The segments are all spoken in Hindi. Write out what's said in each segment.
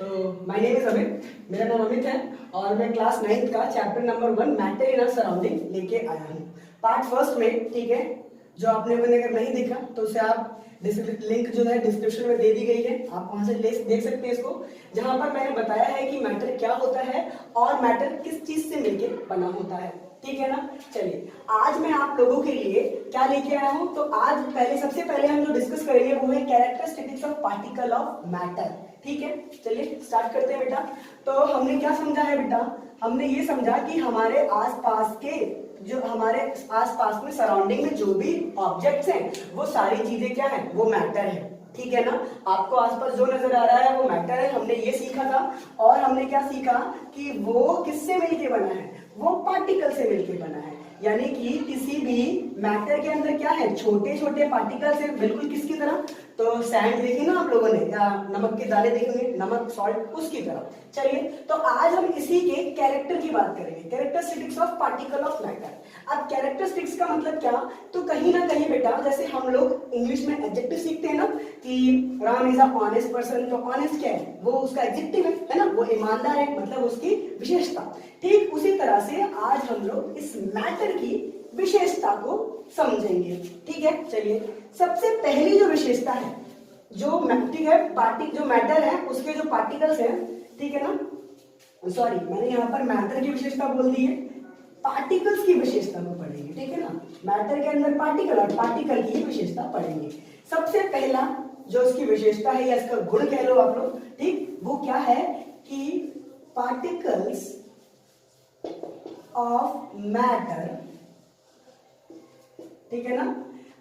तो माय नेम इज अमित, मेरा नाम अमित है और मैं क्लास 9th का chapter number 1 matter in our surrounding लेके आया हूँ। पार्ट फर्स्ट में, ठीक है, जो आपने मैंने अगर नहीं देखा तो उसे आप लिंक जो है डिस्क्रिप्शन में दे दी गई है, आप वहां से देख सकते हैं इसको, जहां पर मैंने बताया है कि मैटर क्या होता है और मैटर किस चीज से मिलके बना होता है। ठीक है ना। चलिए आज मैं आप लोगों के लिए क्या लेके आया हूं, तो आज सबसे पहले हम जो डिस्कस करेंगे वो है characteristics of particle of matter. ठीक है, चलिए स्टार्ट करते हैं बेटा। तो हमने क्या समझा है बेटा, हमने ये समझा कि हमारे आसपास के जो हमारे आसपास में सराउंडिंग में जो भी ऑब्जेक्ट्स हैं वो सारी चीजें क्या है, वो मैटर है। ठीक है ना। आपको आसपास जो नजर आ रहा है वो मैटर है, हमने ये सीखा था। और हमने क्या सीखा कि वो किससे मिलके बना है, वो पार्टिकल से मिलके बना है। यानी कि किसी भी मैटर के अंदर क्या है, छोटे छोटे पार्टिकल्स है, बिल्कुल किसकी तरह, तो सैंड देखी ना आप लोगों ने, या नमक के दाने देखेंगे, नमक सॉल्ट, उसकी तरह। चलिए तो आज हम इसी के कैरेक्टर की बात करेंगे, characteristics of particle of matter. अब कैरेक्टरिस्टिक्स का मतलब क्या, तो कहीं ना कहीं बेटा जैसे हम लोग इंग्लिश में एडजेक्टिव सीखते हैं ना कि Ram is a honest person, तो ऑनेस्ट क्या है, वो उसका एडजेक्टिव है ना, वो ईमानदार है, मतलब उसकी विशेषता। ठीक उसी तरह से आज हम लोग इस मैटर की विशेषता को समझेंगे। ठीक है, चलिए सबसे पहली जो विशेषता है, जो ठीक है, जो मैटर है उसके जो पार्टिकल्स हैं, ठीक है ना, सॉरी मैंने यहाँ पर मैटर की विशेषता बोल दी है, पार्टिकल्स की विशेषता को पढ़ेंगे। ठीक है ना, मैटर के अंदर पार्टिकल और पार्टिकल की विशेषता पढ़ेंगे। सबसे पहला जो इसकी विशेषता है या इसका गुण कह लो आप लोग, ठीक, वो क्या है कि पार्टिकल्स ऑफ मैटर, ठीक है ना,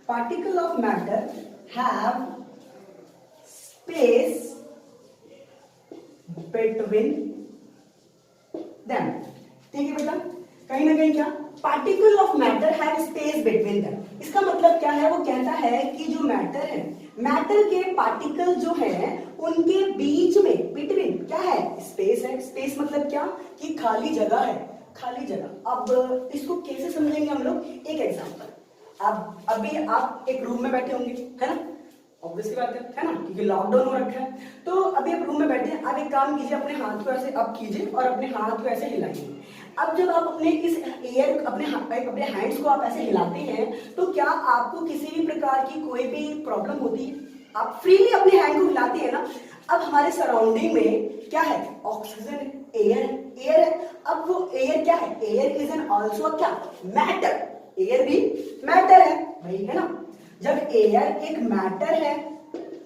particle of matter have space between them. ठीक है बेटा, कहीं ना कहीं क्या, particle of matter have space between them, इसका मतलब क्या है, वो कहता है कि जो मैटर है, मैटर के पार्टिकल जो है उनके बीच में बिटवीन क्या है, स्पेस है। स्पेस मतलब क्या, कि खाली जगह है, खाली जगह। अब इसको कैसे समझेंगे हम लोग, एक एग्जांपल। अब अभी आप एक रूम में बैठे होंगे, है ना, ऑब्वियसली बात है ना, क्योंकि लॉकडाउन हो रखा है। तो अभी आप रूम में बैठे हैं, आप एक काम कीजिए, अपने हाथ को ऐसे अप कीजिए और अपने हाथ को ऐसे हिलाइए। अब जब आप अपने इस एयर अपने हैंड्स को आप ऐसे हिलाते हैं तो क्या आपको किसी भी प्रकार की कोई भी प्रॉब्लम होती है, आप फ्रीली अपने हैंड को हिलाते हैं ना। अब हमारे सराउंडिंग में क्या है, ऑक्सीजन है, एयर है, एयर है। अब वो एयर क्या है, एयर इज एन ऑल्सो क्या, मैटर, एयर भी मैटर है भाई, है ना। जब एयर एक मैटर है,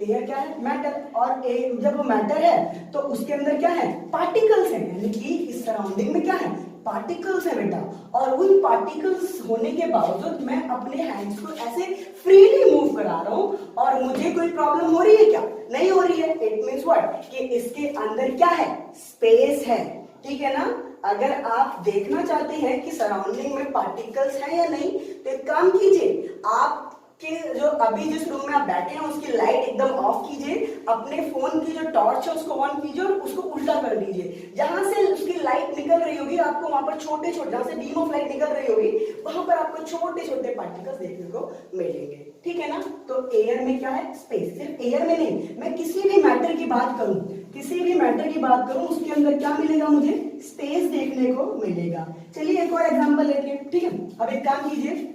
एयर क्या है, मैटर, और जब वो मैटर है तो उसके अंदर क्या है, पार्टिकल्स हैं, यानी कि इस सराउंडिंग में क्या है, पार्टिकल्स है बेटा। और उन पार्टिकल्स होने के बावजूद मैं अपने हैंड्स को ऐसे फ्रीली मूव करा रहा हूं और मुझे कोई प्रॉब्लम हो रही है क्या, नहीं हो रही है। इट मींस व्हाट, कि इसके अंदर क्या है, स्पेस है। ठीक है ना। अगर आप देखना चाहते हैं कि सराउंडिंग में पार्टिकल्स हैं या नहीं, तो एक काम कीजिए, आप कि जो अभी जिस रूम में आप बैठे हैं उसकी लाइट एकदम ऑफ कीजिए, अपने फोन की जो टॉर्च है उसको ऑन कीजिए और उसको उल्टा कर दीजिए। जहां से उसकी लाइट निकल रही होगी आपको वहां पर छोटे छोटे, जहां से बीम ऑफ लाइट निकल रही होगी वहां पर आपको छोटे छोटे पार्टिकल्स देखने को मिलेंगे। ठीक है ना। तो एयर में क्या है, स्पेस। सिर्फ एयर में नहीं, मैं किसी भी मैटर की बात करूं, किसी भी मैटर की बात करूं, उसके अंदर क्या मिलेगा, मुझे स्पेस देखने को मिलेगा। चलिए एक और एग्जांपल लेते हैं। ठीक है, अब एक काम कीजिए,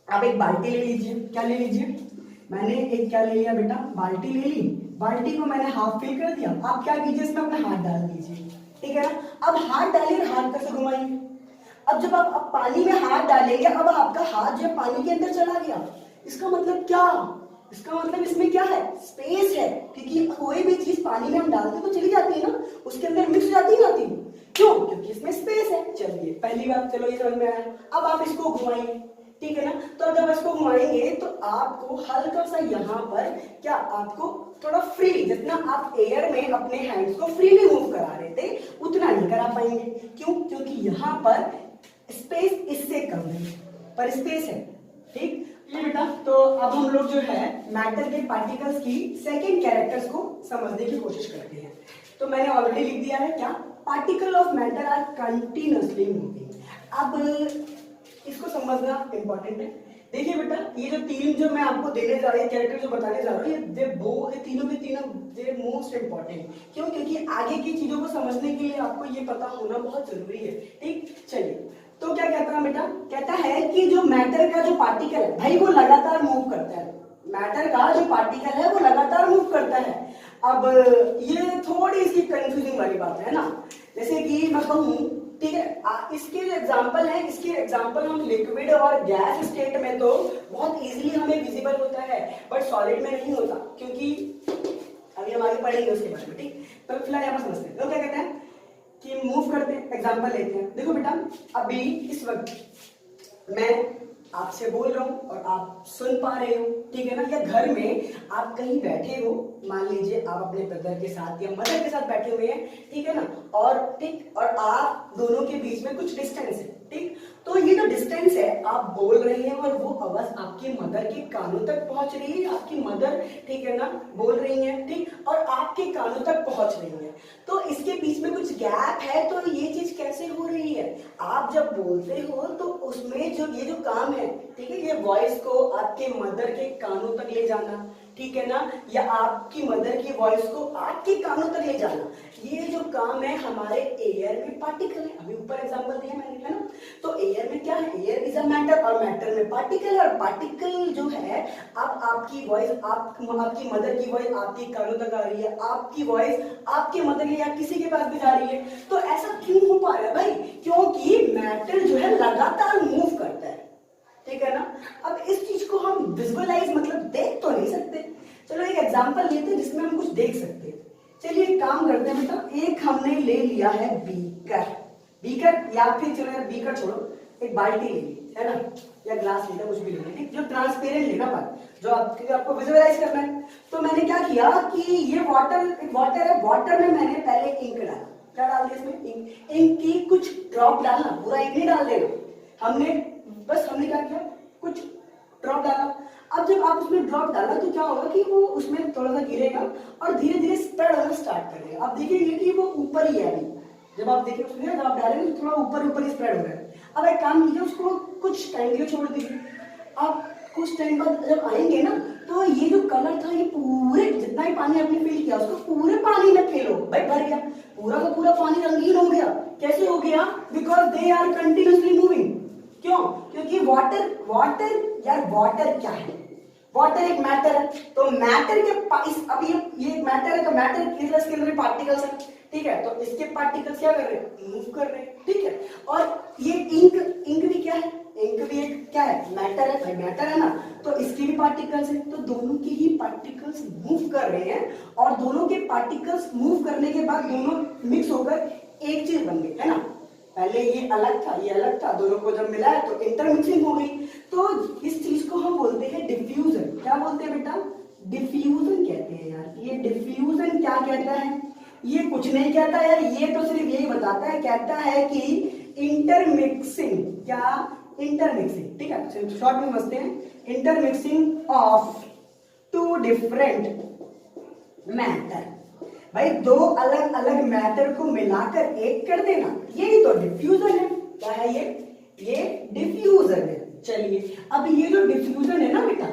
आप एक बाल्टी ले लीजिए। क्या ले लीजिए, मैंने एक क्या ले लिया बेटा, बाल्टी ले ली। बाल्टी को मैंने हाफ फिल कर दिया। आप क्या कीजिए, इसमें अपना हाथ डाल दीजिए। ठीक है ना। अब हाथ डालिए, हाथ कैसे घुमाएंगे। अब जब आप पानी में हाथ डालेंगे, अब आपका हाथ जो पानी के अंदर चला गया, इसका मतलब क्या, इसका मतलब इसमें क्या है, स्पेस है। क्योंकि कोई भी चीज पानी में हम डालते तो चली जाती है ना, उसके अंदर मिक्स जाती है, आती क्यों, क्योंकि इसमें स्पेस है। चलिए पहली बात, चलो ये समझ में आया। अब आप इसको घुमाइए, ठीक है ना। तो जब इसको घुमाएंगे तो आपको हल्का सा यहाँ पर क्या, आपको थोड़ा फ्री, जितना आप एयर में अपने हैंड्स को फ्रीली मूव करा रहे थे उतना नहीं करा पाएंगे। क्यों, क्योंकि यहाँ पर स्पेस इससे कम है, पर स्पेस है। ठीक ये बेटा, तो अब हम लोग जो है मैटर के पार्टिकल्स की सेकेंड कैरेक्टर्स को समझने की कोशिश करते हैं। तो मैंने ऑलरेडी लिख दिया है क्या, particle of matter are continuously moving. अब इसको समझना इंपॉर्टेंट है देखिए बेटा, ये जो तीन जो मैं आपको देने जा रही हूँ कैरेक्टर जो बताने जा रहा हूँ, ये तीनों के तीनों दे मोस्ट इंपॉर्टेंट। क्यों? क्योंकि आगे की चीजों को समझने के लिए आपको ये पता होना बहुत जरूरी है। ठीक, चलिए, तो क्या कहता है बेटा? कहता है कि जो मैटर का जो पार्टिकल है भाई वो लगातार मूव करता है। मैटर का जो पार्टिकल है वो लगातार मूव करता है। अब ये थोड़ी इसकी कंफ्यूजिंग वाली बात है ना। जैसे कि मैं कहूँ, ठीक है, इसके जो एग्जांपल है, इसके एग्जांपल हम लिक्विड और गैस स्टेट में तो बहुत इजीली हमें विजिबल होता है, बट सॉलिड में नहीं होता, क्योंकि अभी हम आगे पढ़ेंगे उसके बारे में। ठीक, तो फिलहाल यहाँ पर समझते हैं। तो क्या कहते हैं कि मूव करते हैं, एग्जांपल लेते हैं। देखो बेटा, अभी इस वक्त मैं आपसे बोल रहा हूं और आप सुन पा रहे हो, ठीक है ना। या घर में आप कहीं बैठे हो, मान लीजिए आप अपने ब्रदर के साथ या मदर के साथ बैठे हुए हैं, ठीक है ना, और ठीक, और आप दोनों के बीच में कुछ डिस्टेंस है। ठीक, तो ये जो डिस्टेंस है, आप बोल रहे हैं और वो आवाज आपकी मदर के कानों तक पहुंच रही है। आपकी मदर, ठीक है ना, बोल रही है, ठीक, और आपके कानों तक पहुंच रही है। तो इसके बीच में कुछ गैप है। तो ये चीज कैसे हो रही है? आप जब बोलते हो तो उसमें जो ये जो काम है, ठीक है, ये वॉइस को आपके मदर के कानों तक ले जाना, ठीक है ना, या आपकी मदर की वॉइस को आपके कानों तक ले जाना, ये जो काम है हमारे एयर में पार्टिकल है। अभी ऊपर एग्जांपल दिया मैंने, है ना। तो एयर में क्या है? एयर इज अ मैटर और मैटर में पार्टिकल है। और पार्टिकल जो है, अब आपकी वॉइस, आपकी मदर की वॉइस आपके कानों तक आ रही है, आपकी वॉइस आपके मदर या किसी के पास भी जा रही है। तो ऐसा क्यों हो पा रहा है भाई? क्योंकि मैटर जो है लगातार मूव करता है, ठीक है ना। अब इस चीज को हम विजुअलाइज मतलब देख तो नहीं सकते। चलो एक एग्जांपल लेते हैं जिसमें हम कुछ देख सकते हैं। चलिए एक काम करते हैं बेटा, एक हमने ले लिया है बीकर, या फिर चलो यार बीकर छोड़ो, एक बाल्टी ले ली, है ना, या ग्लास लेना, कुछ भी लेना, ठीक, जो ट्रांसपेरेंट लेना बात, जो आपको विजुअलाइज करना है। तो मैंने क्या किया कि ये वाटर है, वाटर में मैंने पहले इंक डाला। क्या डाल दिया इसमें? इंक की कुछ ड्रॉप डालना, पूरा इंक नहीं डाल देना। हमने क्या किया, कुछ ड्रॉप डाला। अब जब आप उसमें ड्रॉप डाला तो क्या होगा कि वो उसमें थोड़ा सा गिरेगा और धीरे धीरे स्प्रेड होना स्टार्ट करेगा। आप देखिए कि वो ऊपर ही है। अभी जब आप देखिए उसमें, जब आप डालेंगे तो थोड़ा ऊपर ही स्प्रेड हो रहा है। अब एक काम कीजिए, उसको कुछ टाइम के लिए छोड़ दीजिए। अब कुछ टाइम बाद जब आएंगे ना, तो ये जो कलर था, ये पूरे जितना ही पानी आपने फिल किया उसको पूरे पानी में फेलो भाई, भर गया, पूरा का पूरा पानी रंगीन हो गया। कैसे हो गया? Because they are continuously moving. क्यों? क्योंकि वाटर यार, वाटर क्या है? वाटर एक मैटर है। तो मैटर के अब ये एक मैटर है, तो मैटर के अंदर पार्टिकल्स है, ठीक है। तो इसके पार्टिकल्स क्या कर रहे हैं? मूव कर रहे हैं, ठीक है। और ये इंक भी क्या है? इंक भी एक क्या है? मैटर है भाई, मैटर है ना। तो इसके भी पार्टिकल्स है, तो दोनों के ही पार्टिकल्स मूव कर रहे हैं। और दोनों के पार्टिकल्स मूव करने के बाद दोनों मिक्स होकर एक चीज बन गई, है ना। पहले ये अलग था, ये अलग था, दोनों को जब मिलाया तो इंटरमिक्सिंग हो गई। तो इस चीज को हम बोलते हैं डिफ्यूजन। क्या बोलते हैं बेटा? डिफ्यूजन कहते हैं यार। ये डिफ्यूजन क्या कहता है? ये कुछ नहीं कहता यार, ये तो सिर्फ यही बताता है, कहता है कि इंटरमिक्सिंग, क्या? इंटरमिक्सिंग, ठीक है, शॉर्ट में समझते हैं। Intermixing of two different matter, भाई दो अलग अलग मैटर को मिलाकर एक कर देना, यही तो डिफ्यूजन है। क्या है ये डिफ्यूजन है। चलिए, अब ये जो डिफ्यूजन है ना बेटा,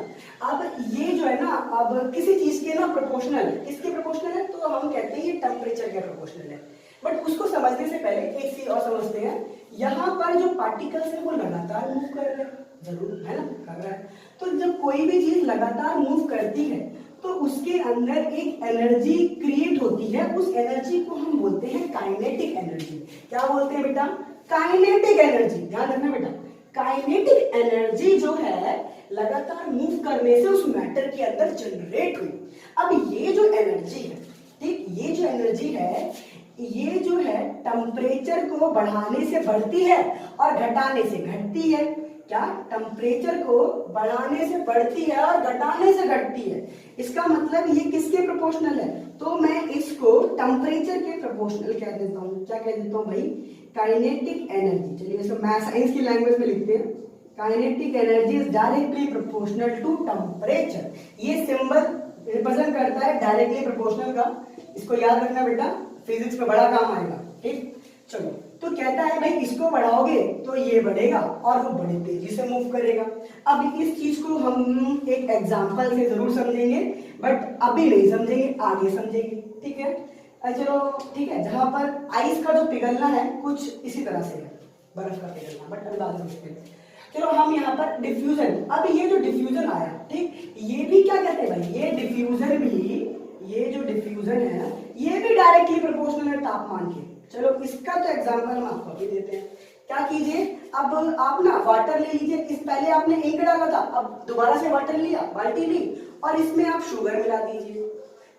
अब ये जो है ना, अब किसी चीज के ना प्रोपोर्शनल है। किसके प्रोपोर्शनल है? तो हम कहते हैं ये टेम्परेचर के प्रोपोर्शनल है। बट उसको समझने से पहले एक चीज और समझते हैं। यहाँ पर जो पार्टिकल्स है वो लगातार मूव कर रहे हैं, जरूर है ना, कर रहा है। तो जब कोई भी चीज लगातार मूव करती है तो उसके अंदर एक एनर्जी क्रिएट होती है। उस एनर्जी को हम बोलते हैं काइनेटिक एनर्जी। क्या बोलते हैं बेटा? Kinetic energy. ध्यान रखना बेटा, काइनेटिक एनर्जी जो है लगातार मूव करने से उस मैटर के अंदर जनरेट हुई। अब ये जो एनर्जी है, ठीक, ये जो एनर्जी है, ये जो है टेम्परेचर को बढ़ाने से बढ़ती है और घटाने से घटती है। क्या? टेम्परेचर को बढ़ाने से बढ़ती है और घटाने से घटती है। इसका मतलब ये किसके प्रोपोर्शनल है? तो मैं इसको टेम्परेचर के प्रोपोर्शनल कह देता हूँ। क्या कह देता हूँ भाई? Kinetic energy. चलिए इसको मैं साइंस की लैंग्वेज में लिखते हैं। Kinetic energy is directly proportional to temperature. ये सिंबल रिप्रेजेंट करता है डायरेक्टली प्रोपोर्शनल का। इसको याद रखना बेटा, फिजिक्स में बड़ा काम आएगा, ठीक। चलो तो कहता है भाई इसको बढ़ाओगे तो ये बढ़ेगा और वो बड़ी तेजी से मूव करेगा। अब इस चीज को हम एक एग्जांपल से जरूर समझेंगे, बट अभी नहीं समझेंगे, आगे समझेंगे, ठीक है। चलो ठीक है, जहां पर आइस का जो पिघलना है कुछ इसी तरह से है, बर्फ का पिघलना, बट अभी बाद में समझते हैं। चलो हम यहाँ पर डिफ्यूजन, अब ये जो डिफ्यूजन आया, ठीक, ये भी क्या कहते हैं भाई, ये डिफ्यूजन भी, ये जो डिफ्यूजन है ये भी डायरेक्टली प्रोपोर्शनल है तापमान के। चलो इसका तो एग्जांपल हम आपको अभी देते हैं। क्या कीजिए, अब आप ना वाटर ले लीजिए, इस पहले आपने इंक डाला था, अब दोबारा से वाटर लिया, बाल्टी ली और इसमें आप शुगर मिला दीजिए,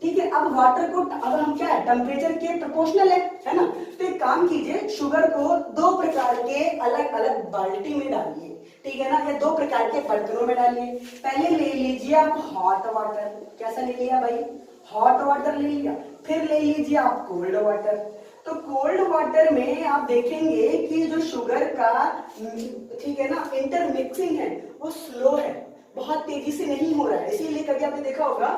ठीक है। अब वाटर को, अब हम क्या है, टेम्परेचर के प्रोपोर्शनल है ना, तो एक काम कीजिए, शुगर को दो प्रकार के अलग अलग बाल्टी में डालिए, ठीक है ना, या दो प्रकार के बर्तनों में डालिए। पहले ले लीजिए आप हॉट वाटर, कैसा ले लिया भाई, हॉट वाटर ले लिया, फिर ले लीजिए आप कोल्ड वाटर। तो कोल्ड वाटर में आप देखेंगे कि जो शुगर का, ठीक है ना, इंटरमिक्सिंग है वो स्लो है, बहुत तेजी से नहीं हो रहा है। इसीलिए कभी आपने देखा होगा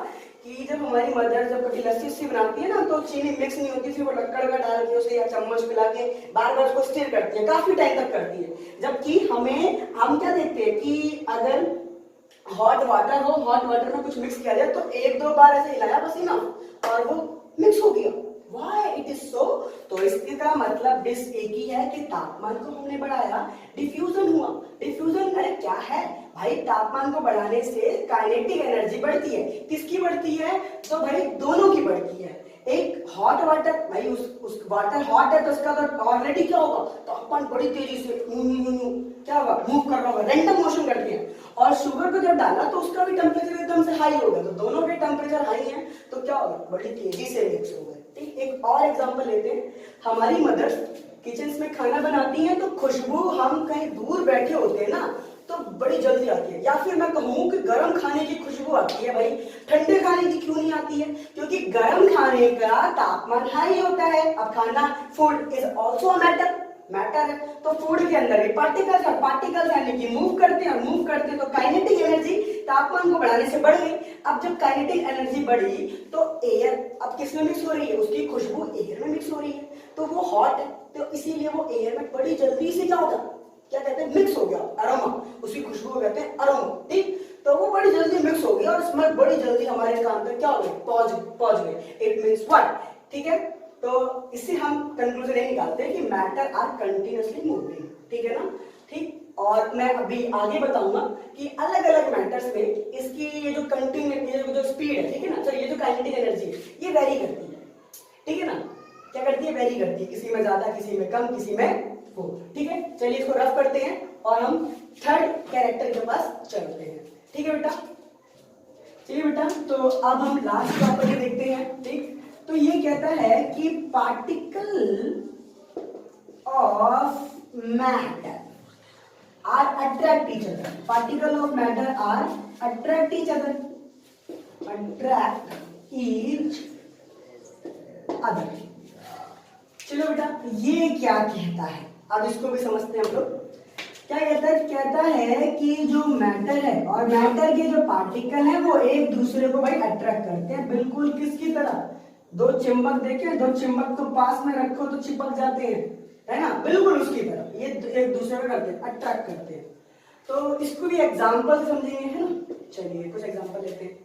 कि जब हमारी मदर जब कभी लस्सी उस्सी बनाती है ना, तो चीनी मिक्स नहीं होती थी, वो लक्कड़ का डाल के उसे या चम्मच मिला के बार बार उसको स्टिर करती है, काफी टाइम तक करती है। जबकि हम क्या देखते हैं कि अगर हॉट वाटर हो, हॉट वाटर में कुछ मिक्स किया जाए तो एक दो बार ऐसे हिलाया बस ही ना और वो मिक्स हो गया। Why it is so? तो इसका मतलब डिस एक ही है कि तापमान को हमने बढ़ाया, डिफ्यूजन हुआ। डिफ्यूजन अरे क्या है भाई, तापमान को बढ़ाने से काइनेटिक एनर्जी बढ़ती है। किसकी बढ़ती है, तो भाई दोनों की बढ़ती है। एक हॉट वाटर, भाई उस वाटर हॉट है तो उसका तो ऑलरेडी क्या होगा, तापमान बड़ी तेजी से क्या होगा, मूव कर रहा होगा, रैंडम मोशन करती है। और शुगर को जब डाला तो उसका भी टेम्परेचर एकदम से हाई हो गया, तो दोनों के टेम्परेचर हाई है तो क्या होगा, बड़ी तेजी से मिक्स हो गए। ठीक, एक और एग्जांपल लेते हैं। हमारी मदर्स किचन में खाना बनाती हैं तो खुशबू, हम कहीं दूर बैठे होते हैं ना तो बड़ी जल्दी आती है, या फिर मैं कहूँ कि गर्म खाने की खुशबू आती है। भाई ठंडे खाने की क्यों नहीं आती है, क्योंकि गर्म खाने का तापमान हाई होता है। अब खाना, फूड इज ऑल्सो मैटर है, तो फूड के अंदर भी पार्टिकल्स यानी कि मूव करते हैं तो काइनेटिक एनर्जी तापमान को बढ़ाने से बढ़ गई। अब जब काइनेटिक एनर्जी बढ़ी तो एयर अब किस में मिक्स हो रही है, उसकी खुशबू एयर में मिक्स हो रही है, तो वो हॉट है, तो इसीलिए वो एयर में बड़ी जल्दी से क्या होगा, क्या कहते हैं, मिक्स हो गया, अरोमा, उसकी खुशबू को कहते हैं अरोमा। ठीक, तो वो बड़ी जल्दी मिक्स हो गया और स्मेल बड़ी जल्दी हमारे कान पे क्या हो गई, पहुंच गई। इट मींस व्हाट, ठीक है। तो इससे हम कंक्लूजन ये निकालते हैं कि मैटर आर कंटिन्यूअसली मूविंग, ठीक है ना। ठीक, और मैं अभी आगे बताऊंगा कि अलग अलग मैटर्स में इसकी ये जो जो स्पीड है, ठीक है ना, ये जो काइनेटिक एनर्जी है ये वेरी करती है, ठीक है ना, क्या करती है, वेरी करती है, किसी में ज्यादा, किसी में कम, किसी में वो, ठीक है। चलिए इसको रफ करते हैं और हम थर्ड कैरेक्टर के पास चलते हैं, ठीक है बेटा। चलिए बेटा, तो अब हम लास्ट प्रॉपर्टी देखते हैं। ठीक, तो ये कहता है कि particle of matter are attract each other, particle of matter are attract each other, चलो बेटा, ये क्या कहता है, अब इसको भी समझते हैं हम लोग। क्या कहता है कि जो मैटर है और मैटर के जो पार्टिकल है वो एक दूसरे को भाई अट्रैक्ट करते हैं, बिल्कुल किसकी तरह, दो चुंबक देखे, दो चुंबक को पास में रखो तो चिपक जाते हैं, है ना, बिल्कुल उसकी तरह ये एक दूसरे को करते हैं, अट्रैक्ट करते हैं। तो इसको भी एग्जाम्पल समझेंगे, है ना। चलिए कुछ एग्जाम्पल लेते हैं।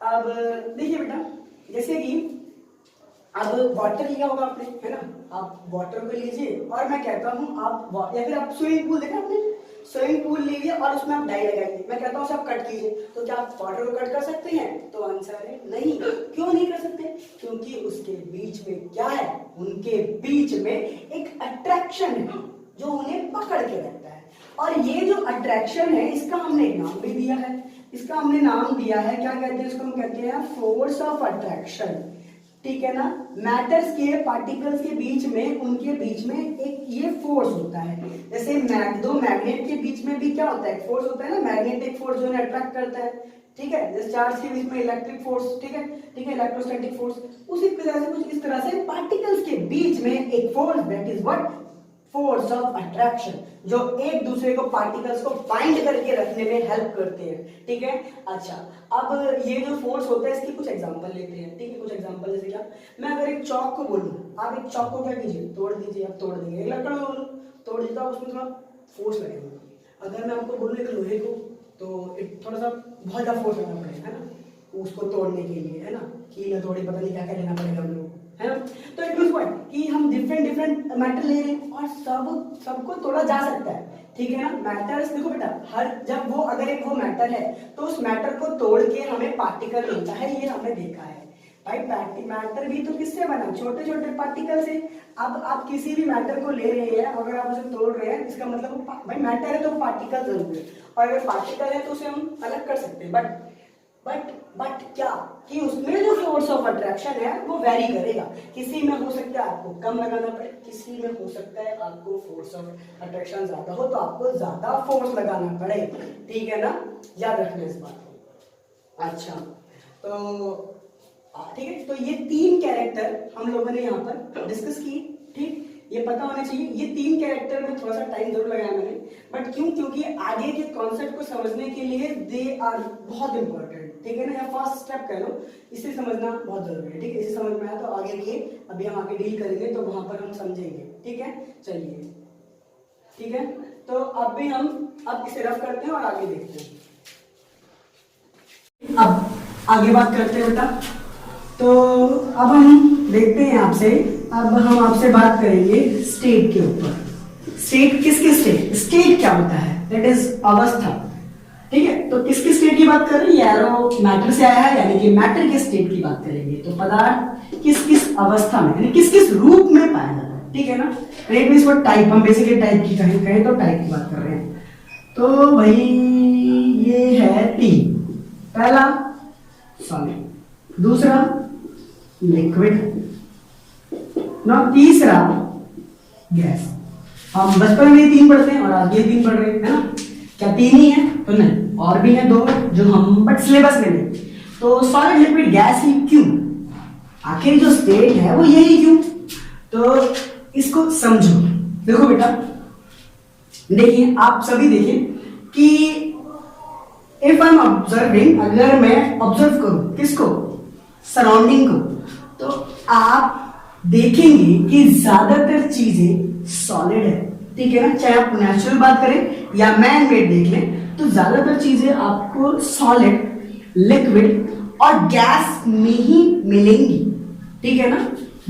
अब देखिए बेटा, जैसे कि अब वाटर लिया होगा आपने, है ना, आप वाटर को लीजिए और मैं कहता हूँ आप, या फिर आप स्विमिंग पूल देखा आपने, स्विमिंग पूल लीजिए और उसमें आप डाई लगाइए, मैं कहता हूँ आप कट कीजिए, तो क्या आप वाटर को कट कर सकते हैं, तो आंसर है नहीं। क्यों नहीं कर सकते, क्योंकि उसके बीच में क्या है, उनके बीच में एक अट्रैक्शन है जो उन्हें पकड़ के रखता है। और ये जो अट्रैक्शन है इसका हमने एक नाम भी दिया है, इसका हमने नाम दिया है, क्या कहते हैं इसको, हम कहते हैं फोर्स ऑफ अट्रैक्शन, ठीक है ना। मैटर्स के पार्टिकल्स के बीच में, उनके बीच में एक ये फोर्स होता है, जैसे दो मैग्नेट के बीच में भी क्या होता है, फोर्स होता है ना, मैग्नेटिक फोर्स जो है अट्रैक्ट करता है, ठीक है। जैसे चार्ज के बीच में इलेक्ट्रिक फोर्स, ठीक है, इलेक्ट्रोस्टैटिक फोर्स, उसी तरह से कुछ इस तरह से पार्टिकल्स के बीच में एक force, that is what, force of attraction, जो एक दूसरे को पार्टिकल्स को बाइंड करके रखने में हेल्प करते हैं। ठीक है, अच्छा अब ये जो फोर्स होता है इसकी कुछ एग्जांपल लेते हैं। ठीक है, कुछ एग्जांपल जैसे क्या, मैं अगर एक चौक को बोलूं, आप एक चौक को क्या कीजिए, तोड़ दीजिए, आप तोड़ देंगे। एक लकड़ को बोलूं, तोड़ दीजिए, तो उसमें थोड़ा फोर्स लगेगा। अगर मैं आपको बोलूं एक लोहे को, तो एक थोड़ा सा बहुत ज्यादा फोर्स लगना पड़ेगा, है ना, उसको तोड़ने के लिए, है ना, कील थोड़ी पता नहीं क्या क्या लेना पड़ेगा हम लोग, है ना। तो इट मींस व्हाट कि हम डिफरेंट मैटर ले रहे हैं और सबको तोड़ा जा सकता है। ठीक है ना, मैटर्स देखो बेटा, हर जब वो अगर एक वो मैटर है तो उस मैटर को तोड़ के हमें पार्टिकल मिलता है, ये हमने देखा है भाई। मैटर भी तो किससे बना, छोटे छोटे पार्टिकल से। अब आप किसी भी मैटर को ले रहे हैं, अगर आप उसे तोड़ रहे हैं, इसका मतलब भाई मैटर है तो पार्टिकल जरूर है, और अगर पार्टिकल है तो उसे हम अलग कर सकते हैं। बट क्या कि उसमें जो फोर्स ऑफ अट्रैक्शन है वो वेरी करेगा। किसी में हो सकता है आपको कम लगाना पड़े, किसी में हो सकता है आपको फोर्स ऑफ अट्रैक्शन ज्यादा हो तो आपको ज्यादा फोर्स लगाना पड़े। ठीक है ना, याद रखना इस बात को। अच्छा तो ठीक है, तो ये 3 कैरेक्टर हम लोगों ने यहाँ पर डिस्कस की। ठीक, ये पता होना चाहिए। ये 3 कैरेक्टर में थोड़ा सा टाइम जरूर लगाया मैंने, बट क्यों, क्योंकि आगे के कॉन्सेप्ट को समझने के लिए दे आर बहुत इंपॉर्टेंट। ठीक है ना, या फर्स्ट स्टेप कह लो, इसे समझना बहुत जरूरी है। ठीक है, इसे समझ में आया तो आगे के अभी हम आगे डील करेंगे तो वहां पर हम समझेंगे। ठीक है, चलिए ठीक है, तो अब भी हम अब इसे रफ करते हैं और आगे देखते हैं। अब आगे बात करते हैं बेटा, तो अब हम देखते हैं आपसे, अब हम आपसे बात करेंगे स्टेट के ऊपर। स्टेट किसकी स्टेट, स्टेट क्या होता है, दैट इज अवस्था। ठीक है, तो किसकी स्टेट की बात कर रहे हैं, एरो मैटर से आया है, यानी कि मैटर के स्टेट की बात करेंगे। तो पदार्थ किस किस अवस्था में, यानी किस किस रूप में पाया जाता है। ठीक है ना, रेट मींस व्हाट टाइप, हम बेसिकली टाइप की कहें तो टाइप की बात कर रहे हैं। तो भाई ये है 3, पहला सॉलिड, दूसरा लिक्विड, ना तीसरा गैस। हम बचपन में 3 पढ़ते हैं और आज ये 3 पढ़ रहे हैं, है ना। क्या 3 ही है तो नहीं, और भी है 2 जो हम बट सिलेबस में नहीं। तो सॉलिड लिक्विड गैस ही क्यों, आखिर जो स्टेट है वो यही क्यों, तो इसको समझो। देखो बेटा, देखिए आप सभी देखिए कि इफ आई एम ऑब्जर्विंग, अगर मैं ऑब्जर्व करूं किसको, सराउंडिंग को, तो आप देखेंगे कि ज्यादातर चीजें सॉलिड है। ठीक है ना, चाहे आप नेचुरल बात करें या मैन मेड देख लें, तो ज्यादातर चीजें आपको सॉलिड, लिक्विड और गैस में ही मिलेंगी। ठीक है ना,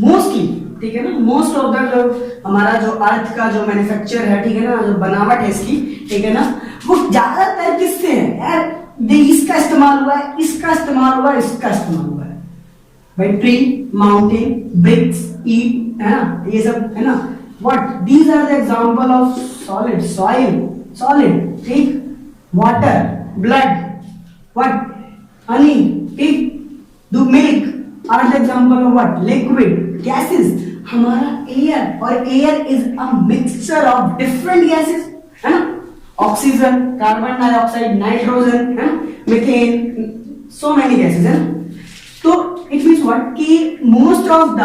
मोस्टली। ठीक है ना, मोस्ट ऑफ द जो हमारा जो अर्थ का जो मैन्युफैक्चर है, ठीक है ना, जो बनावट है इसकी, ठीक है ना, वो ज्यादातर किससे है यार, इसका इस्तेमाल हुआ है, इसका इस्तेमाल हुआ है, इसका इस्तेमाल हुआ है भाई। ट्री, माउंटेन, ब्रिक्स, ईट, है ना, ये सब है ना। What these are the example of solid, soil solid, ठीक, वाटर, ब्लड, व्हाट हनी, ठीक, the milk are the example of what, liquid, gases, हमारा एयर, और air is a mixture of different gases, है ना, ऑक्सीजन, कार्बन डाइऑक्साइड, नाइट्रोजन, है ना, मीथेन, सो मेनी गैसेस, है ना। तो इट मींस व्हाट कि मोस्ट ऑफ द,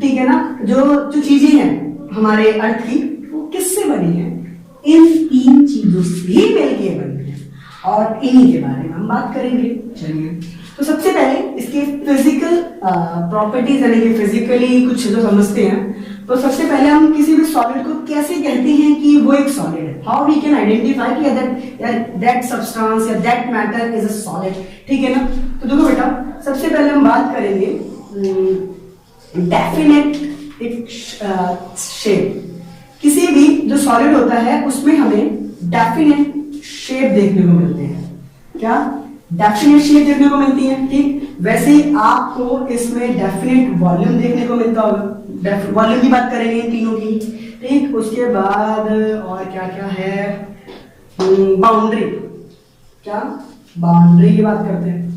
ठीक है ना, जो चीजें हैं हमारे अर्थ की, वो किससे बनी है, इन 3 चीजों से मिलके बनी है, और इन्हीं के बारे में हम बात करेंगे। चलिए, तो सबसे पहले इसके फिजिकल प्रॉपर्टीज, यानी कि फिजिकली कुछ जो समझते हैं। तो सबसे पहले हम किसी भी सॉलिड को कैसे कहते हैं कि वो एक सॉलिड है, हाउ वी कैन आइडेंटिफाई कि दैट सब्सटेंस या that matter is a solid. ठीक है ना, तो देखो बेटा, सबसे पहले हम बात करेंगे डेफिनेट शेप। किसी भी जो सॉलिड होता है उसमें हमें डेफिनेट शेप देखने को मिलते हैं। क्या डेफिनेट शेप देखने को मिलती है, ठीक। वैसे ही आपको इसमें डेफिनेट वॉल्यूम देखने को मिलता होगा, वॉल्यूम की बात करेंगे इन तीनों की, ठीक। उसके बाद और क्या क्या है, बाउंड्री, क्या बाउंड्री की बात करते हैं,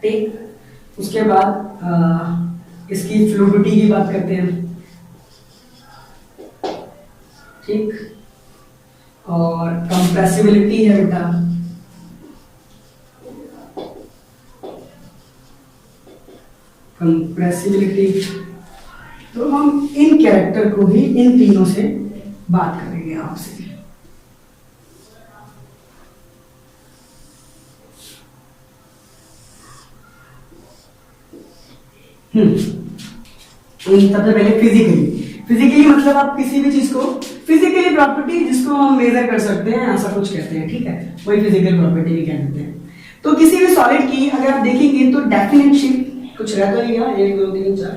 ठीक। उसके बाद इसकी फ्लूइडिटी की बात करते हैं, ठीक। और कंप्रेसिबिलिटी है बेटा, कंप्रेसिबिलिटी, तो हम इन कैरेक्टर को ही इन तीनों से बात करेंगे आपसे। सबसे पहले फिजिकली मतलब आप किसी भी चीज को फिजिकली प्रॉपर्टी जिसको हम मेजर कर सकते हैं ऐसा कुछ कहते हैं, ठीक है, वही फिजिकल प्रॉपर्टी भी कह देते हैं। तो किसी भी सॉलिड की अगर आप देखेंगे तो डेफिनेट शेप कुछ रहता नहीं है, 1 2 3 4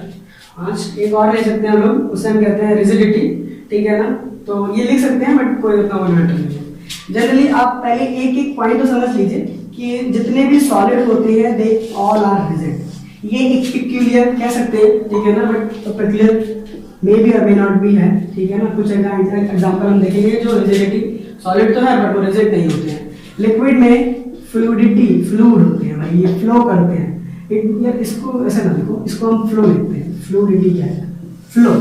5 एक और ले सकते हैं हम लोग, उसे हम कहते हैं रिजिडिटी, ठीक है ना। तो ये लिख सकते हैं बट कोई उतना मैटर नहीं है। जनरली आप पहले एक एक पॉइंट तो समझ लीजिए कि जितने भी सॉलिड होते हैं दे ऑल आर रिजिड। ये एक पिक्यूलियर कह सकते हैं, ठीक है ना, बट पेक्युलियर मे बी और मे नॉट बी है, ठीक है ना। कुछ एग्जांपल हम देखेंगे जो रिजिडिटी सॉलिड तो है बट वो रिजिड नहीं होते हैं। लिक्विड में फ्लूइडिटी फ्लूइड होते हैं भाई, ये फ्लो करते हैं। यार इसको ऐसा ना देखो, इसको हम फ्लो लिखते हैं। फ्लूइडिटी क्या है? Flow,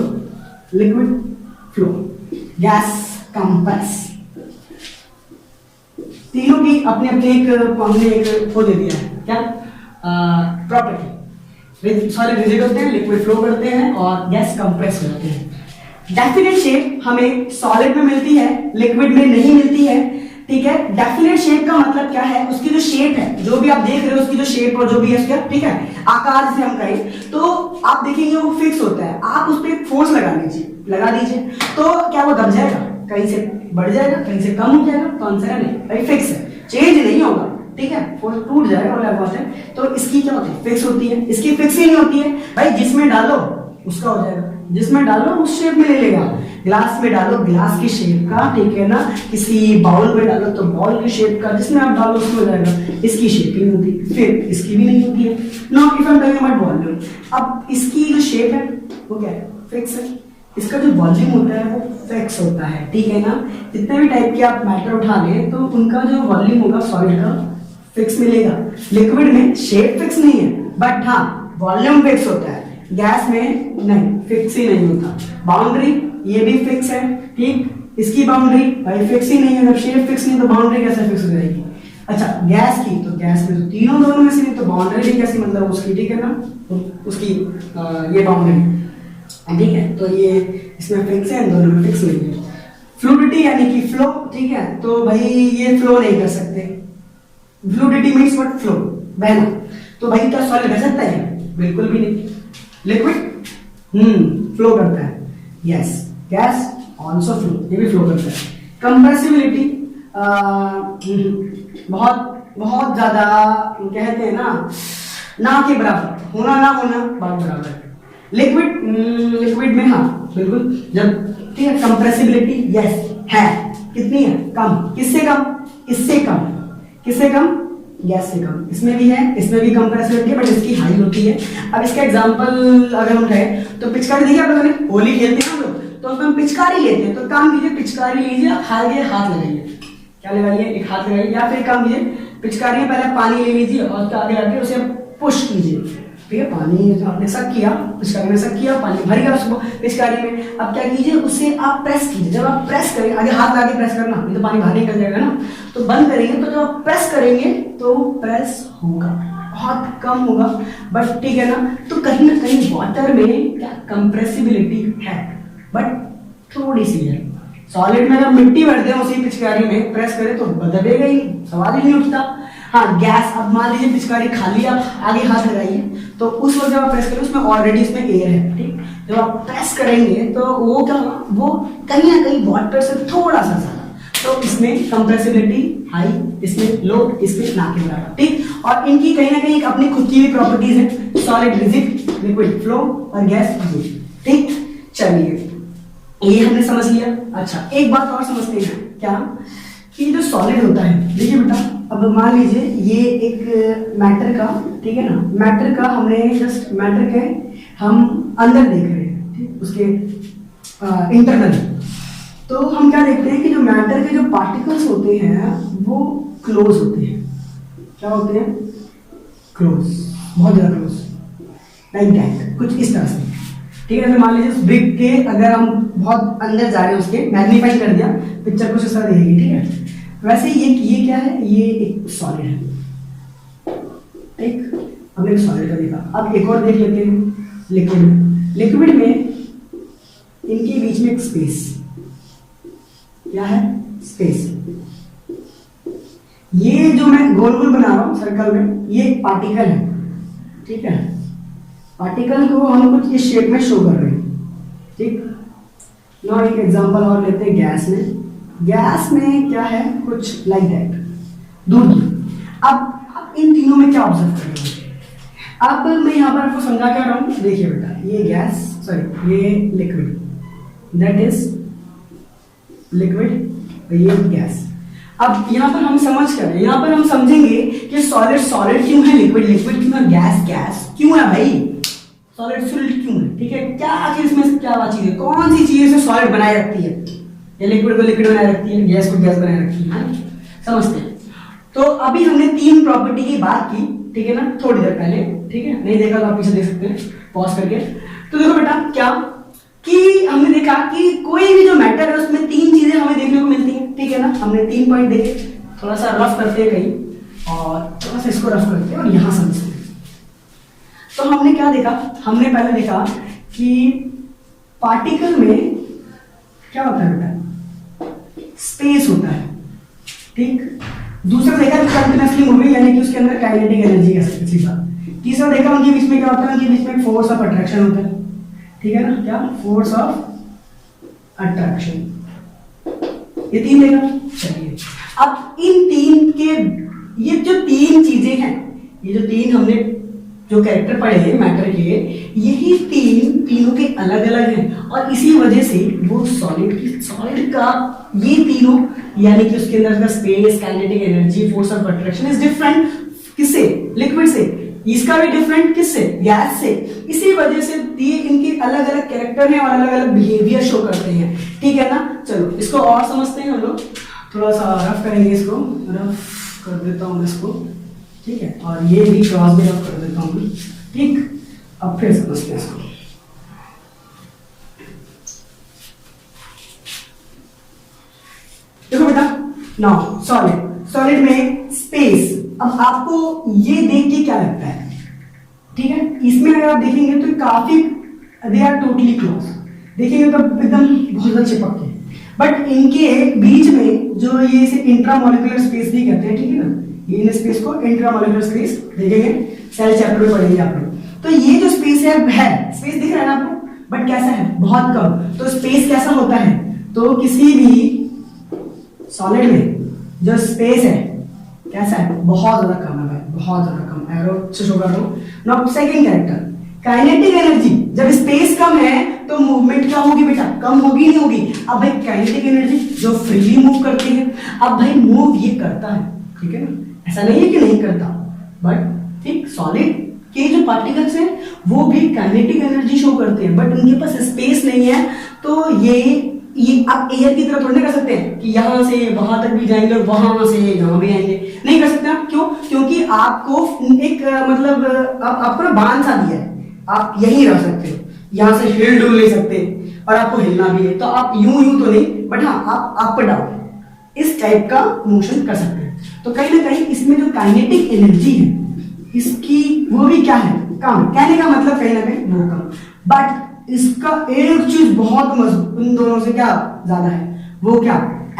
liquid flow, gas compress. तीनों की अपने अपने एक हमने एक वो दे दिया है, क्या प्रॉपर्टी। सॉलिड रिजिड होते हैं, लिक्विड फ्लो करते हैं और गैस कंप्रेस करते हैं। डेफिनेट शेप हमें सॉलिड में मिलती है, लिक्विड में नहीं मिलती है, ठीक है। डेफिनेट शेप का मतलब क्या है? उसकी जो शेप है, जो भी आप देख रहे हो उसकी जो शेप और जो भी है उसका, ठीक है, आकार से हम कहें तो आप देखेंगे वो फिक्स होता है। आप उस पर एक फोर्स लगा दीजिए तो क्या वो दब जाएगा? कहीं से बढ़ जाएगा, कहीं से कम हो जाएगा, तो आंसर है नहीं भाई, फिक्स है, चेंज नहीं होगा, ठीक है, फोर्स टूट जाएगा और अलग बात है। तो इसकी क्या होती है? फिक्स होती है। इसकी फिक्स ही नहीं होती है भाई, जिसमें डालो उसका हो जाएगा, जिसमें डालो उस शेप में ले लेगा। ग्लास में डालो ग्लास की शेप का, ठीक है ना, किसी बाउल में डालो तो बाउल की शेप का, जिसमें आप डालो उसमें हो जाएगा। इसकी शेप ही नहीं होती, फिर इसकी भी नहीं होती है। Now if I am talking about volume, अब इसकी जो शेप है वो क्या है? फिक्स है। इसका जो वॉल्यूम होता है वो फिक्स होता है, ठीक है ना। जितने भी टाइप के आप मैटर उठा लें तो उनका जो वॉल्यूम होगा सॉलिड का फिक्स मिलेगा। लिक्विड में शेप फिक्स नहीं है बट हाँ वॉल्यूम फिक्स होता है। गैस में नहीं, फिक्स ही नहीं होता। बाउंड्री ये भी फिक्स है, ठीक, इसकी बाउंड्री भाई फिक्स ही नहीं है। जब शेप फिक्स नहीं तो बाउंड्री कैसे फिक्स हो जाएगी? अच्छा गैस की, तो गैस में तो तीनों दोनों में से नहीं, तो बाउंड्री भी कैसी, मतलब उसकी, ठीक है ना, उसकी ये बाउंड्री, ठीक है। तो ये इसमें फिक्स है, इन दोनों में फिक्स नहीं है। फ्लूइडिटी यानी कि फ्लो, ठीक है, तो भाई ये फ्लो नहीं कर सकते। Fluidity means what? फ्लो, बहना। तो भाई क्या सॉलिड बह सकता है? बिल्कुल भी नहीं। लिक्विड फ्लो करता है, यस। गैस आल्सो फ्लो, ये भी फ्लो करता है। कंप्रेसिबिलिटी बहुत बहुत ज्यादा कहते हैं ना के बराबर, होना ना होना बात बराबर है। लिक्विड में हाँ बिल्कुल, जब, ठीक है। कंप्रेसिबिलिटी यस है, कितनी है? कम। किससे कम? इससे कम। किससे कम? गैस से कम। इसमें भी है, इसमें भी कंप्रेसिबिलिटी है बट इसकी हाई होती है। अब इसका एग्जांपल अगर हम कहें तो पिचकारी, देखिए आप लोगों ने होली खेलते हैं हम लोग, तो उसमें हम पिचकारी लेते हैं। तो काम कीजिए, पिचकारी लीजिए, आगे हाथ लगाइए, क्या लगाइए? एक हाथ लगाइए, या फिर काम कीजिए, पिचकारी में पहले पानी ले लीजिए और आगे लाके उसे पुश कीजिए, ठीक है। पानी आपने सक किया, पिचकारी में सक किया, पानी भर गया उसको पिचकारी में। अब क्या कीजिए? उसे आप प्रेस कीजिए। जब आप प्रेस करेंगे, आगे हाथ लगा के प्रेस करना, नहीं तो पानी बाहर निकल जाएगा ना। तो बंद करेंगे, तो जब आप प्रेस करेंगे तो प्रेस होगा, बहुत कम होगा बट, ठीक है ना। तो कहीं ना कहीं वाटर में क्या कंप्रेसिबिलिटी है बट थोड़ी सी है। सॉलिड में जब मिट्टी भर दें उसी पिचकारी में, प्रेस करें तो दबेगा ही, सवाल ही नहीं उठता। हाँ गैस, अब मान लीजिए पिचकारी खाली, आप आगे हाथ लगाइए तो उस वक्त जब आप प्रेस करें उसमें ऑलरेडी इसमें एयर है, ठीक। जब आप प्रेस करेंगे तो वो क्या होगा? वो कहीं ना कहीं वाटर से थोड़ा सा ज्यादा, तो इसमें कंप्रेसिबिलिटी हाई, इसमें लो, इसमें ना के बराबर, ठीक। और इनकी कहीं ना कहीं अपनी खुद की भी प्रॉपर्टीज है, सॉलिड रिजिड, लिक्विड फ्लो और गैस रिजिड, ठीक। चलिए ये हमने समझ लिया। अच्छा एक बात और समझते हैं, क्या कि जो सॉलिड होता है, देखिए बेटा, अब मान लीजिए ये एक मैटर का, ठीक है ना, मैटर का हमने जस्ट मैटर के हम अंदर देख रहे हैं, ठीक, उसके इंटरनल। तो हम क्या देखते हैं कि जो मैटर के जो पार्टिकल्स होते हैं वो क्लोज होते हैं। क्या होते हैं? क्लोज, बहुत ज्यादा क्लोज, लाइक दैट, कुछ इस तरह से, ठीक है। मान लीजिए उस ब्रिक के अगर हम बहुत अंदर जा रहे हैं, उसके मैग्नीफाई कर दिया, पिक्चर कुछ इस तरह दिखेगी, ठीक है। वैसे ये क्या है? ये एक सॉलिड है, ठीक। हमने एक सॉलिड का देखा। अब एक और देख लेते हैं, लिक्विड। लिक्विड में इनके बीच में एक स्पेस, क्या है, स्पेस। ये जो मैं गोल गोल बना रहा हूं सर्कल में, ये एक पार्टिकल है, ठीक है। पार्टिकल को हम कुछ इस शेप में शो कर रहे हैं, ठीक। ना एक एग्जांपल और लेते हैं गैस में। गैस में क्या है, कुछ लाइक दैट, दूर दूर। अब इन तीनों में क्या ऑब्जर्व करेंगे, अब मैं यहाँ पर आपको समझा क्या रहा हूँ, देखिए बेटा, ये गैस, सॉरी ये लिक्विड, दैट इज लिक्विड, ये गैस। अब यहाँ पर हम समझ कर, यहाँ पर हम समझेंगे कि सॉलिड सॉलिड क्यों है, लिक्विड लिक्विड क्यों है, गैस गैस क्यों है भाई, सॉलिड सॉलिड क्यों है, ठीक है। क्या आखिर इसमें क्या बात चीज है, कौन सी चीज से सॉलिड बनाए रखती है, या लिक्विड को लिक्विड बनाए रखती है, गैस को गैस बनाए रखती है, समझते हैं। तो अभी हमने तीन प्रॉपर्टी की बात की, ठीक है ना, थोड़ी देर पहले, ठीक है। नहीं देखा तो आप पीछे देख सकते हैं पॉज करके। तो देखो बेटा क्या कि हमने देखा कि कोई भी जो मैटर है उसमें तीन चीजें हमें देखने को मिलती हैं, ठीक है ना। हमने 3 पॉइंट देखे, थोड़ा सा रफ करते हैं कहीं और थोड़ा सा इसको रफ करते हैं और यहां समझते हैं। तो हमने क्या देखा, हमने पहले देखा कि पार्टिकल में क्या होता है बेटा, स्पेस होता है, ठीक। दूसरा देखा कंटिन्यूअसली मूविंग, यानी कि उसके अंदर काइनेटिक एनर्जी है अच्छी बात। तीसरा देखा उनके बीच में क्या होता है, उनके बीच में फोर्स ऑफ अट्रैक्शन होता है, ठीक है ना, क्या, फोर्स ऑफ अट्रैक्शन। ये 3 देखा, चलिए अब इन 3 के, ये जो 3 चीजें हैं, ये जो 3 हमने जो कैरेक्टर पढ़े हैं मैटर के, यही तीनों के अलग अलग हैं और इसी वजह से वो सॉलिड का ये तीनों, यानी कि उसके अंदर का space, kinetic energy, force of attraction is different किससे, लिक्विड से। इसका भी डिफरेंट किससे, गैस से। इसी वजह से ये इनके अलग अलग कैरेक्टर हैं और अलग अलग बिहेवियर शो करते हैं, ठीक है ना। चलो इसको और समझते हैं हम लोग, थोड़ा सा रफ करेंगे, इसको रफ कर देता हूँ इसको, ठीक है। और ये भी क्रॉस भी रफ कर देता हूँ, ठीक। अब फिर समझते हैं इसको। देखो बेटा, नाउ सॉलिड में स्पेस। अब आपको ये देख के क्या लगता है, ठीक है, इसमें अगर आप देखेंगे तो काफी दे आर टोटली क्लोज, देखेंगे तो एकदम बहुत ज्यादा चिपक के, बट इनके बीच में जो ये इसे इंट्रामोलिकुलर स्पेस भी कहते हैं, ठीक है ना, ये इन स्पेस को इंट्रामोलिकुलर स्पेस देखेंगे, सेल चैप्टर में पढ़ेंगे आप लोग। तो ये जो स्पेस है स्पेस दिख रहा है ना आपको, बट कैसा है, बहुत कम। तो स्पेस कैसा होता है, तो किसी भी सॉलिड में जो स्पेस है कैसा है, बहुत ज्यादा कम है भाई, बहुत ज्यादा कम। एरो से शो कर रहा हूं। Now second character, kinetic energy. जब स्पेस कम है तो मूवमेंट क्या होगी बेटा, कम होगी नहीं होगी। अब भाई काइनेटिक एनर्जी जो फ्रीली मूव करती है, अब भाई मूव ये करता है, ठीक है ना, ऐसा नहीं है कि नहीं करता, बट ठीक सॉलिड के जो पार्टिकल्स हैं वो भी काइनेटिक एनर्जी शो करते हैं, बट उनके पास स्पेस नहीं है। तो ये आप एयर की तरह थोड़ी कर सकते हैं कि यहां से वहां तक भी जाएंगे और वहां से यहां भी आएंगे, नहीं कर सकते आप। क्यों, क्योंकि आपको एक मतलब आपको ना बांध सा दिया है, आप यहीं रह सकते हो, यहां से हिल डुल नहीं सकते और आपको हिलना भी है। तो आप यूं तो नहीं, बट हाँ आप अप डाउन इस टाइप का मोशन कर सकते हैं। तो कहीं ना कहीं इसमें जो काइनेटिक एनर्जी है इसकी वो भी क्या है, कम। कहने का मतलब कहीं ना कहीं वो कम, बट इसका एक चीज बहुत मजबूत इन दोनों से क्या ज्यादा है, वो क्या,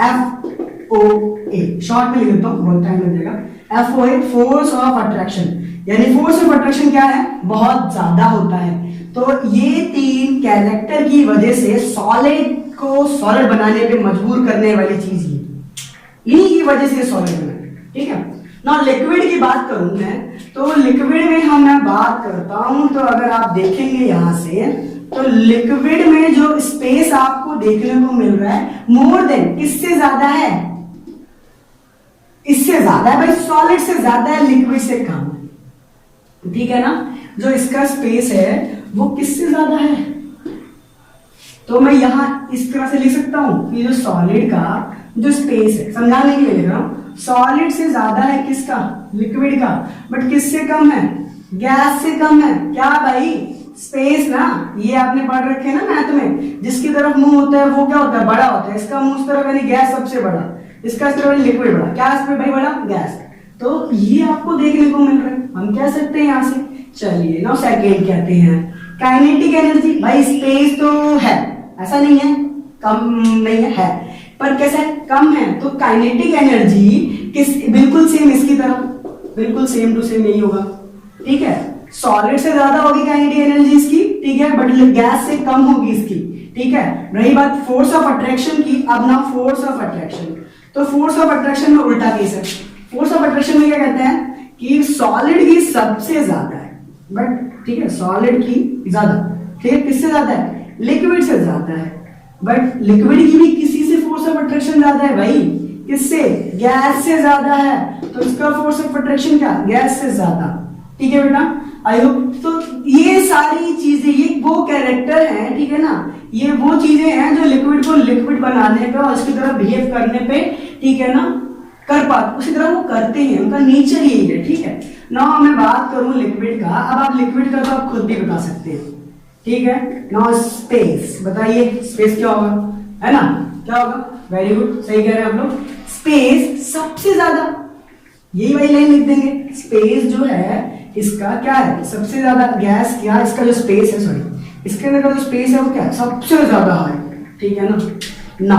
FOA। शॉर्ट में लिख देता हूं, बहुत टाइम लग जाएगा। FOA, फोर्स ऑफ अट्रैक्शन, यानी फोर्स ऑफ अट्रैक्शन क्या है, बहुत ज्यादा होता है। तो ये 3 कैरेक्टर की वजह से सॉलिड को सॉलिड बनाने पे मजबूर करने वाली चीज ये, इन्हीं की वजह से सॉलिड बना, ठीक है ना। लिक्विड की बात करूं मैं, तो लिक्विड में मैं बात करता हूं, तो अगर आप देखेंगे यहां से, तो लिक्विड में जो स्पेस आपको देखने को मिल रहा है मोर देन, किससे ज्यादा है, इससे ज्यादा है भाई, सॉलिड से ज्यादा है, लिक्विड से कम है, ठीक है ना। जो इसका स्पेस है वो किससे ज्यादा है, तो मैं यहां इस तरह से लिख सकता हूं कि जो सॉलिड का जो स्पेस है, समझाने के लिए लिख रहा हूं, सॉलिड से ज्यादा है किसका, लिक्विड का, बट किससे कम है, गैस से कम है। क्या भाई, स्पेस ना, ये आपने पढ़ रखे हैं ना मैथ में, जिसकी तरफ मुंह होता है वो क्या होता है, बड़ा होता है। इसका मुंह उस तरफ यानी गैस सबसे बड़ा, इसका इस तरफ लिक्विड बड़ा, क्या इस पे भाई बड़ा, गैस। तो ये आपको देखने को मिल रहा है, हम कह सकते हैं यहां से। चलिए नाउ सेकंड कहते हैं काइनेटिक एनर्जी। भाई स्पेस तो है ऐसा नहीं है कम नहीं है, पर कैसा है, कम है। तो काइनेटिक एनर्जी किस बिल्कुल सेम इसकी तरह, बिल्कुल सेम टू सेम यही होगा, ठीक है। सॉलिड से ज्यादा होगी काइनेटिक एनर्जी इसकी, ठीक है, बट गैस से कम होगी इसकी, ठीक है। रही बात फोर्स ऑफ अट्रैक्शन की, अब ना फोर्स ऑफ अट्रैक्शन, तो फोर्स ऑफ अट्रैक्शन में उल्टा केस है। फोर्स ऑफ अट्रैक्शन में क्या कहते हैं कि सॉलिड की सबसे ज्यादा है, बट ठीक है, सॉलिड की ज्यादा, ठीक है, किससे ज्यादा है, लिक्विड से ज्यादा है, बट लिक्विड की भी किसी से फोर्स ऑफ अट्रैक्शन ज्यादा है भाई, किससे, गैस से ज्यादा है, तो इसका फोर्स ऑफ अट्रैक्शन क्या, गैस से ज्यादा, ठीक है बेटा। आई होप तो ये सारी चीजें, ये वो कैरेक्टर हैं, ठीक है ना, ये वो चीजें हैं जो लिक्विड को लिक्विड बनाने पे और उसकी तरह बिहेव करने पे, ठीक है ना, कर पाते, उसी तरह वो करते हैं, उनका नेचर यही है, ठीक है। नाउ मैं बात करूं लिक्विड का, अब आप लिक्विड का तो आप खुद भी बता सकते हैं, ठीक है। नाउ स्पेस, बताइए स्पेस क्या होगा, है ना, क्या होगा, वेरी गुड, सही कह रहे हैं आप लोग, स्पेस सबसे ज्यादा, यही वाली लाइन लिख देंगे, स्पेस जो है इसका क्या है, सबसे ज्यादा, गैस क्या, इसका जो स्पेस है, सॉरी, इसके अंदर का जो स्पेस है वो क्या है, सबसे ज्यादा है, ठीक है ना। ना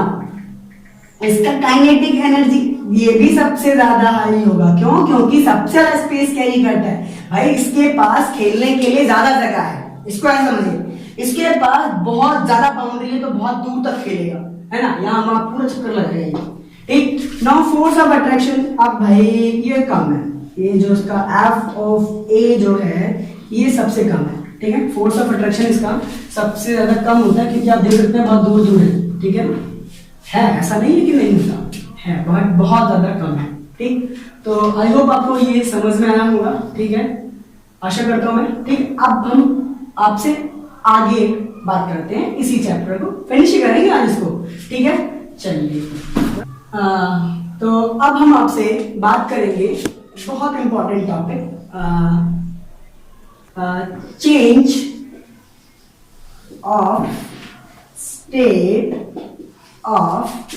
इसका काइनेटिक एनर्जी ये भी सबसे ज्यादा हाई होगा, क्यों, क्योंकि सबसे ज्यादा स्पेस कैरी करता है भाई, इसके पास खेलने के लिए ज्यादा जगह है, इसको ऐसा समझिए, इसके पास बहुत ज्यादा बाउंड्री है तो बहुत दूर तक खेलेगा, है ना, यहाँ वहां पूरा चक्कर लग जाएगा, ठीक। नाउ फोर्स ऑफ अट्रैक्शन, अब भाई ये कम है, ये जो इसका एफ ऑफ ए जो है ये सबसे कम है, ठीक है, फोर्स ऑफ अट्रैक्शन इसका सबसे ज्यादा कम होता है, क्योंकि आप देख सकते हैं बहुत दूर दूर है, ठीक है, ऐसा नहीं है कि नहीं होता है, बहुत बहुत ज्यादा कम है, ठीक। तो आई होप आपको ये समझ में आया होगा, ठीक है, आशा करता हूं मैं, ठीक। अब हम आपसे आगे बात करते हैं, इसी चैप्टर को फिनिश करेंगे आज इसको, ठीक है, चलिए। तो अब हम आपसे बात करेंगे बहुत important topic, change of state of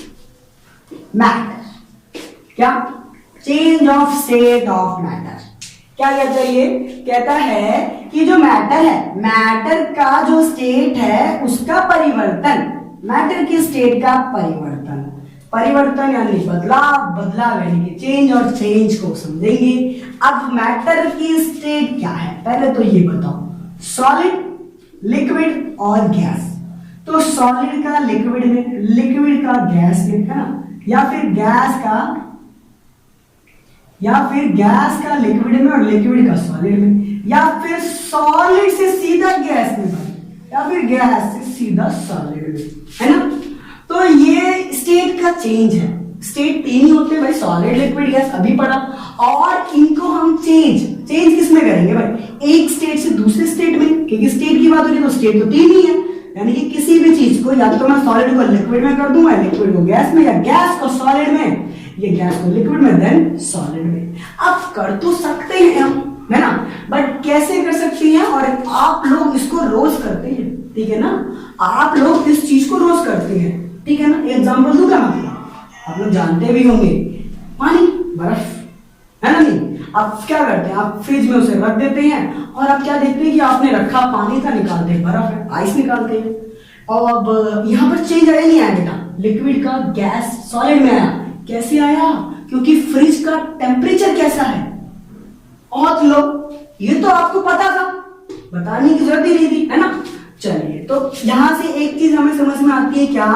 matter. क्या, change of state of matter क्या कहता है, ये कहता है कि जो मैटर है, मैटर का जो स्टेट है उसका परिवर्तन, मैटर की स्टेट का परिवर्तन, परिवर्तन यानी बदलाव, बदलाव यानी कि चेंज, और चेंज को समझेंगे। अब मैटर की स्टेट क्या है, पहले तो ये बताओ, सॉलिड, लिक्विड और गैस। तो सॉलिड का लिक्विड में, लिक्विड का गैस में, है ना, या फिर गैस का लिक्विड में और लिक्विड का सॉलिड में, या फिर सॉलिड से सीधा गैस में, या फिर गैस से सीधा सॉलिड में, है ना। तो ये स्टेट का चेंज है, स्टेट तीन ही होते हैं भाई, सॉलिड, लिक्विड, गैस, अभी पढ़ा, और इनको हम चेंज किसमें करेंगे भाई, एक स्टेट से दूसरे स्टेट में, क्योंकि स्टेट की बात हो रही है तो स्टेट तो तीन ही है, यानी कि किसी भी चीज को या तो मैं सॉलिड को लिक्विड में कर दूंगा, लिक्विड को गैस में, या गैस को सॉलिड में, ये गैस को लिक्विड में, देन सॉलिड में। अब कर तो सकते हैं हम, है ना, बट कैसे कर सकते हैं, और आप लोग इसको रोज करते हैं, ठीक है ना, आप लोग इस चीज को रोज करते हैं, ठीक है ना। एग्जांपल दूंगा मैं, आप लोग जानते भी होंगे, पानी, बर्फ, है ना, नहीं, आप क्या करते हैं, आप फ्रिज में उसे रख देते हैं, और आप क्या देखते हैं कि आपने रखा पानी था, निकालते हैं बर्फ है, आइस निकालते हैं। और अब यहाँ पर चेंज आया नहीं आया बेटा, लिक्विड का गैस सॉलिड में आया, कैसे आया, क्योंकि फ्रिज का टेम्परेचर कैसा है, बहुत लो, ये तो आपको पता था, बताने की जरूरत ही नहीं थी, है ना। चलिए, तो यहां से एक चीज हमें समझ में आती है, क्या,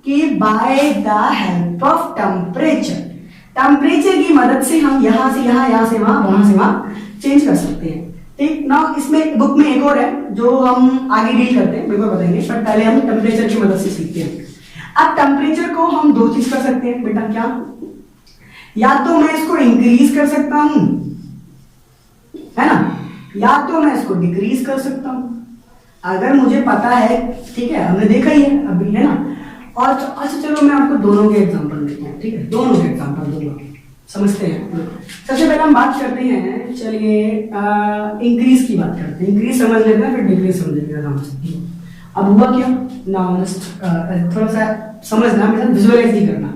कि by the help of temperature, temperature की मदद से हम यहां से यहां से वहां चेंज कर सकते हैं, ठीक ना। इसमें बुक में एक और है जो हम आगे डील करते हैं, बिल्कुल बताएंगे, पर पहले हम टेम्परेचर की मदद से सीखते हैं। अब टेम्परेचर को हम दो चीज कर सकते हैं बेटा, क्या, या तो मैं इसको इंक्रीज कर सकता हूं, है ना, या तो मैं इसको डिक्रीज कर सकता हूं, अगर मुझे पता है, ठीक है, हमने देखा ही है अभी, है ना। और अच्छा चलो मैं आपको दोनों के एग्जांपल देते हैं, ठीक है, दोनों के एग्जांपल दोनों समझते हैं। सबसे पहले हम बात करते हैं, चलिए इंक्रीज की बात करते हैं, इंक्रीज समझ लेते हैं, फिर डिक्रीज समझ लेते हैं। अब हुआ क्या ना, थोड़ा सा समझना, मेरे साथ विजुअलाइज नहीं करना।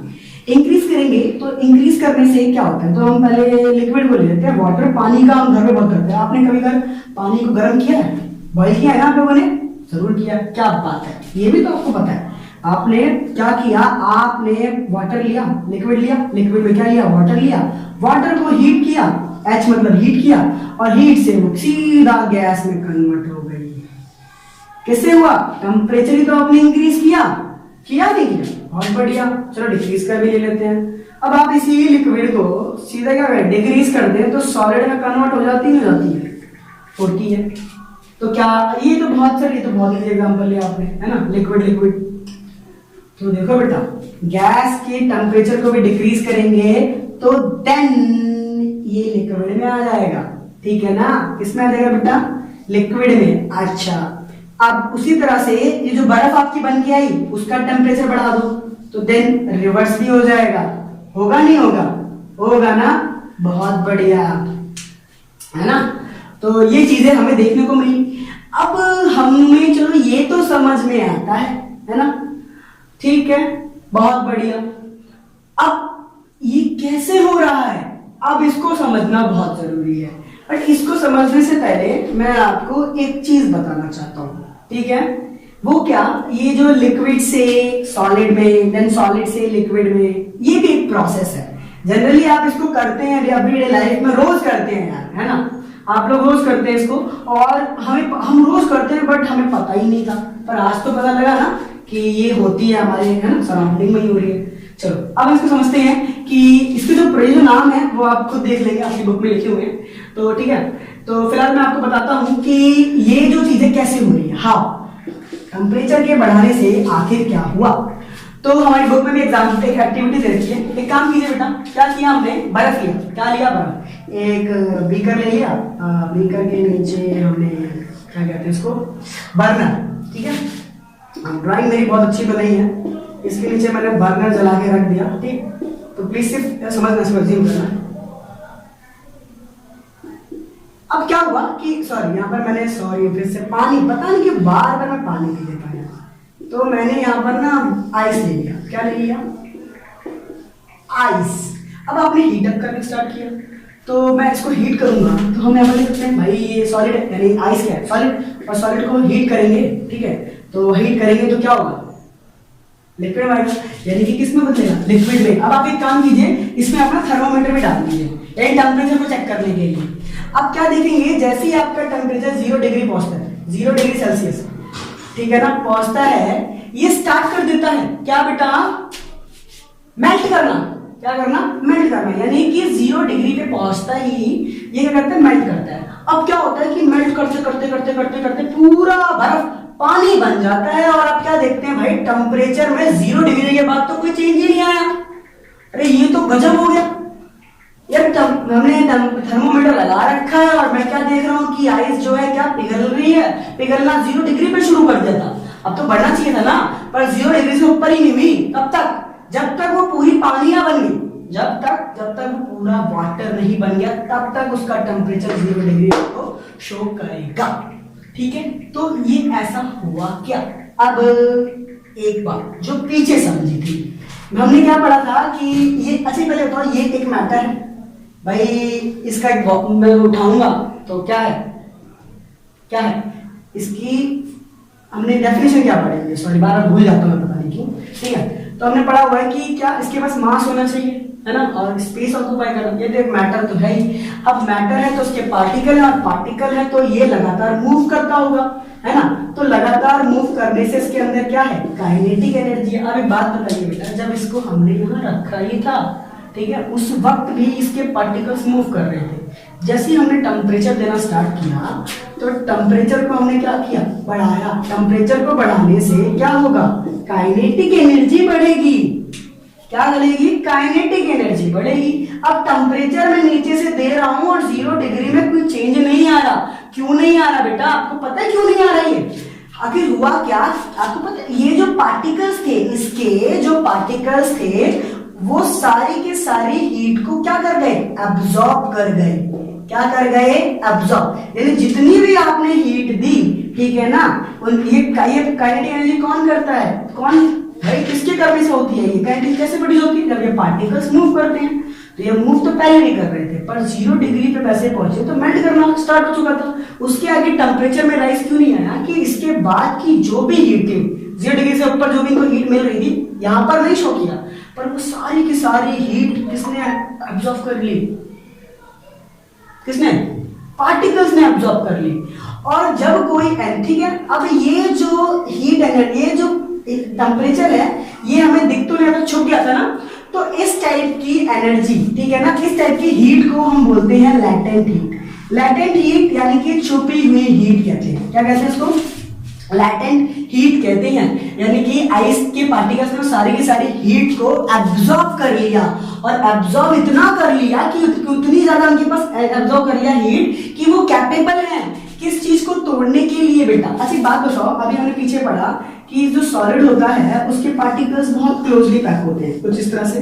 इंक्रीज करेंगे तो इंक्रीज करने से क्या होता है, तो हम पहले लिक्विड को ले लेते हैं, वाटर, पानी का हम घर में बहुत करते हैं, आपने कभी घर पानी को गर्म किया है, बॉइल किया है ना आप लोगों ने, जरूर किया। क्या बात है, ये भी तो आपको पता है। आपने क्या किया, आपने वाटर लिया, लिक्विड लिया, लिक्विड में क्या लिया, वाटर लिया, वाटर को हीट किया, H मतलब हीट किया, और हीट से वो सीधा गैस में कन्वर्ट हो गई। किससे हुआ, टेम्परेचर ही तो आपने इंक्रीज किया, किया नहीं किया, बहुत बढ़िया। चलो डिक्रीज कर भी ले लेते हैं। अब आप इसी लिक्विड को सीधा क्या करें, डिक्रीज कर दें तो सॉलिड में कन्वर्ट हो जाती नहीं जाती है, होती है। तो क्या ये तो बहुत सर, ये तो बहुत ही एग्जांपल लिया आपने, है ना, लिक्विड लिक्विड। तो देखो बेटा, गैस के टेम्परेचर को भी डिक्रीज करेंगे तो देन ये लिक्विड में आ जाएगा, ठीक है ना। किसमें आ जाएगा बेटा, लिक्विड में। अच्छा, अब उसी तरह से ये जो बर्फ आपकी बन के आई उसका टेम्परेचर बढ़ा दो तो देन रिवर्स भी हो जाएगा, होगा नहीं होगा, होगा ना, बहुत बढ़िया, है ना। तो ये चीजें हमें देखने को मिली। अब हमें चलो ये तो समझ में आता है ना, ठीक है, बहुत बढ़िया। अब ये कैसे हो रहा है, अब इसको समझना बहुत जरूरी है। बट इसको समझने से पहले मैं आपको एक चीज बताना चाहता हूं, ठीक है। वो क्या, ये जो लिक्विड से सॉलिड में, देन सॉलिड से लिक्विड में, ये भी एक प्रोसेस है। जनरली आप इसको करते हैं एवरीडे लाइफ में, रोज करते हैं यार, है ना, आप लोग रोज करते हैं इसको, और हम रोज करते हैं बट हमें पता ही नहीं था। पर आज तो पता लगा ना कि ये होती है हमारे, है ना, सराउंडिंग में ही हो रही है। चलो अब इसको समझते हैं कि इसके जो नाम है वो आप खुद देख लेंगे, आपकी बुक में लिखे हुए हैं, तो ठीक है। तो फिलहाल मैं आपको बताता हूं कि ये जो चीजें कैसे हो रही है। हाँ, टेम्परेचर के बढ़ाने से आखिर क्या हुआ। तो हमारी बुक में भी एग्जाम एक एक्टिविटी दे रखी है। एक काम कीजिए बेटा, क्या किया हमने, बर्फ लिया, क्या लिया, बर्फ, एक बीकर ले लिया, बीकर के नीचे हमने क्या कहते हैं इसको, बर्नर, ठीक है। ड्राइंग मेरी बहुत अच्छी बनाई है, इसके नीचे मैंने बर्नर जला के रख दिया, ठीक। तो प्लीज सिर्फ समझना, इसको अज्यूम करना। अब क्या हुआ कि सॉरी, यहाँ पर मैंने फिर से पानी, पता नहीं कि बार बार मैं पानी नहीं दे पाया, तो मैंने यहाँ पर ना आइस ले लिया। क्या ले लिया, आइस। अब आपने हीट अप करना स्टार्ट किया, तो मैं इसको हीट करूंगा तो हम यहाँ पर लिख सकते हैं भाई ये सॉलिड यानी आइस क्या है, सॉलिड, और सॉलिड को हीट करेंगे, ठीक है। तो हीट करेंगे तो क्या होगा, लिक्विड आएगा, यानी कि किस में बदलेगा, लिक्विड में। अब आप एक काम कीजिए, इसमें अपना थर्मोमीटर भी डाल दीजिए एक टेम्परेचर को चेक करने के लिए। अब क्या देखेंगे, जैसे ही आपका टेम्परेचर 0 डिग्री पहुंचता है, 0 डिग्री सेल्सियस, ठीक है ना, पहुंचता है, ये स्टार्ट कर देता है क्या बेटा, मेल्ट करना। क्या करना, मेल्ट करना, यानी कि 0 डिग्री पे पहुंचता ही ये क्या करता है, मेल्ट करता है। अब क्या होता है कि मेल्ट करते करते करते करते करते पूरा बर्फ पानी बन जाता है, और आप क्या देखते हैं भाई, टेम्परेचर में 0 डिग्री के बाद तो कोई चेंज ही नहीं आया। अरे ये तो गजब हो गया यार, हमने थर्मोमीटर लगा रखा है और मैं क्या देख रहा हूँ कि आइस जो है क्या पिघल रही है, पिघलना 0 डिग्री पे शुरू कर दिया था। अब तो बढ़ना चाहिए था ना, पर 0 डिग्री से ऊपर ही नहीं हुई, कब तक, जब तक वो पूरी पानी ना बन गई, जब तक वो पूरा वाटर नहीं बन गया, तब तक उसका टेम्परेचर 0 डिग्री को शो करेगा, ठीक है। तो ये ऐसा हुआ क्या। अब एक बात जो पीछे समझी थी, हमने क्या पढ़ा था कि ये, अच्छा पहले बताओ, ये एक मैटर है भाई, इसका एक मैं उठाऊंगा तो क्या है, क्या है इसकी, हमने डेफिनेशन क्या पढ़ेंगे, सॉरी बार बार भूल जाता हूं मैं, पता नहीं क्यों, ठीक है। तो हमने पढ़ा हुआ है कि क्या इसके पास मास होना चाहिए, है ना, और स्पेस ऑक्यूपाई करना, ये तो मैटर तो है ही। अब मैटर है तो उसके पार्टिकल है, और पार्टिकल है तो ये लगातार मूव करता होगा, है ना। तो लगातार मूव करने से इसके अंदर क्या है, काइनेटिक एनर्जी। अब एक बात बताइए बेटा, जब इसको हमने यहाँ रखा ही था, ठीक है, उस वक्त भी इसके पार्टिकल्स मूव कर रहे थे। जैसे ही हमने टेम्परेचर देना स्टार्ट किया तो टेम्परेचर को हमने क्या किया, बढ़ाया। टेम्परेचर को बढ़ाने से क्या होगा, काइनेटिक एनर्जी बढ़ेगी। क्या बढ़ेगी, काइनेटिक एनर्जी बढ़ेगी। अब टेम्परेचर मैं नीचे से दे रहा हूं और 0 डिग्री में कोई चेंज नहीं आ रहा। क्यों नहीं आ रहा बेटा, आपको पता है क्यों नहीं आ रहा है, आखिर हुआ क्या, आपको पता है। ये जो पार्टिकल्स थे, इसके जो पार्टिकल्स थे वो सारी के सारी हीट को क्या कर गए, अब्सॉर्ब कर गए। क्या कर गए, अब्सॉर्ब, यानी जितनी भी आपने हीट दी, ठीक है ना, ये काइनेटिक एनर्जी कौन करता है, कौन भाई, किसके करने से होती है, ये काइनेटिक कैसे प्रोड्यूस होती है, जब ये पार्टिकल्स मूव करते हैं। तो ये मूव तो पहले भी कर रहे थे, पर 0 डिग्री पे वैसे पहुंचे तो मेल्ट करना स्टार्ट हो चुका था। उसके आगे टेम्परेचर में राइज क्यों नहीं आया, कि इसके बाद की जो भी हीटिंग 0 डिग्री से ऊपर जो भी इनको हीट मिल रही थी, यहां पर नहीं शो किया, पर वो सारी की सारी हीट किसने एब्जॉर्ब कर ली? किसने? पार्टिकल्स ने एब्जॉर्ब कर ली। और जब कोई ठीक है, अब ये जो हीट एनर्जी, ये जो टेम्परेचर है, ये हमें दिख तो नहीं रहा, छुप गया था ना, तो इस टाइप की एनर्जी, ठीक है ना, इस टाइप की हीट को हम बोलते हैं लैटेंट हीट। लैटेंट हीट यानी कि छुपी हुई हीट कहते हैं। क्या कहते हैं इसको? लैटेंट हीट कहते हैं। यानी कि आइस के पार्टिकल्स ने सारी की सारी हीट को एब्जॉर्ब कर लिया, और एब्जॉर्ब इतना कर लिया कि उतनी ज्यादा उनके पास एब्जॉर्ब कर लिया हीट कि वो कैपेबल है किस चीज को तोड़ने के लिए। बेटा अच्छी बात बताओ, अभी हमने पीछे पढ़ा कि जो सॉलिड होता है उसके पार्टिकल्स बहुत क्लोजली पैक होते हैं कुछ इस तरह से,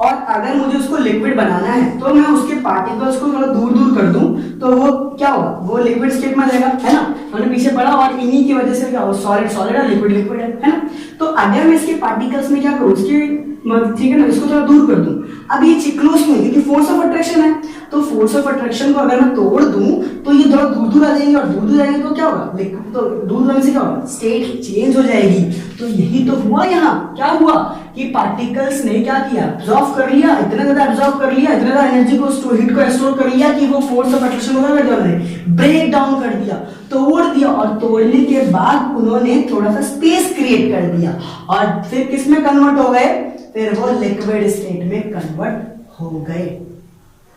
और अगर मुझे उसको लिक्विड बनाना है तो मैं उसके पार्टिकल्स को थोड़ा दूर दूर कर दूं तो वो क्या होगा? वो लिक्विड स्टेट में जाएगा, है ना, हमने पीछे पढ़ा। और इन्हीं की वजह से क्या होगा? सॉलिड सॉलिड है, लिक्विड लिक्विड है ना। तो अगर मैं इसके पार्टिकल्स में क्या करूं, इसके ठीक है ना, इसको थोड़ा दूर कर दूं, अब ये क्लोज क्यों? क्योंकि फोर्स ऑफ अट्रैक्शन है, तो फोर्स ऑफ अट्रैक्शन को अगर मैं तोड़ दूं तो ये थोड़ा दूर दूर आ जाएंगे, और दूर दूर जाएंगे तो क्या होगा? लिक्विड तो दूर जाने से क्या होगा? स्टेट चेंज हो जाएगी। तो यही तो हुआ यहाँ। क्या हुआ कि पार्टिकल्स ने क्या किया? एब्जॉर्ब कर लिया, इतना ज्यादा एब्जॉर्ब कर लिया, इतना ज्यादा एनर्जी को हीट को स्टोर कर लिया कि वो फोर्स ऑफ अट्रैक्शन को ब्रेक डाउन कर दिया, तोड़ दिया, और तोड़ने के बाद उन्होंने थोड़ा सा स्पेस क्रिएट कर दिया, और फिर किस में कन्वर्ट हो गए? फिर वो लिक्विड स्टेट में कन्वर्ट हो गए।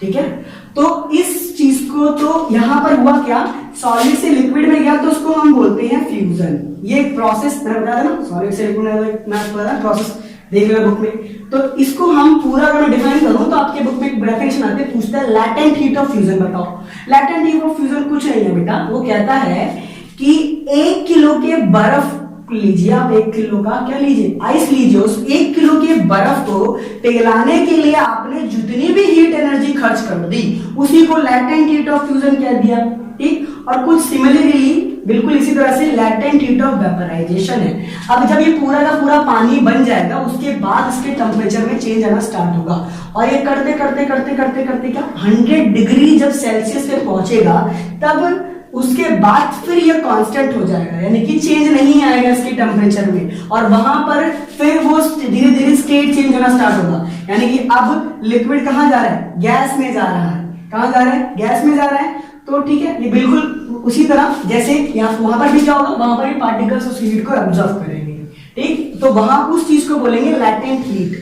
ठीक है, तो इस चीज को तो यहां पर हुआ क्या? सॉलिड से लिक्विड में गया तो उसको हम बोलते हैं फ्यूजन। ये एक प्रोसेस मैंने बताया था ना, सॉलिड से लिक्विड में प्रोसेस देख लो बुक में। तो इसको हम पूरा अगर मैं डिफाइन करूं तो आपके बुक में एक डेफिनेशन आती है, पूछता है लैटेंट हीट ऑफ फ्यूजन बताओ। लैटेंट हीट ऑफ फ्यूजन कुछ नहीं है बेटा, वो कहता है कि 1 किलो के बर्फ लीजिए, आप 1 किलो का क्या लीजिए? आइस लीजिए, उस 1 किलो के बर्फ को पिघलाने के लिए आपने जितनी भी हीट एनर्जी खर्च कर दी उसी को लैटेंट हीट ऑफ फ्यूजन कह दिया। ठीक, और कुछ सिमिलरली बिल्कुल इसी तरह से लैटेंट हीट ऑफ वेपराइजेशन है। अब जब ये पूरा का पूरा पानी बन जाएगा उसके बाद इसके टेम्परेचर में चेंज आना स्टार्ट होगा, और ये करते करते करते करते करते क्या 100 डिग्री जब सेल्सियस पे पहुंचेगा तब उसके बाद फिर ये कांस्टेंट हो जाएगा, यानी कि चेंज नहीं आएगा इसके टेम्परेचर में, और वहां पर फिर वो धीरे धीरे स्टेट चेंज होना स्टार्ट होगा। यानी कि अब लिक्विड कहां जा रहा है? गैस में जा रहा है। कहां जा रहा है? गैस में जा रहा है। तो ठीक है, ये बिल्कुल उसी तरह जैसे यहाँ वहां पर भी क्या होगा? वहां पर भी पार्टिकल्स उस हीट को एब्जॉर्ब करेंगे। ठीक, तो वहां उस चीज को बोलेंगे लैटेंट हीट,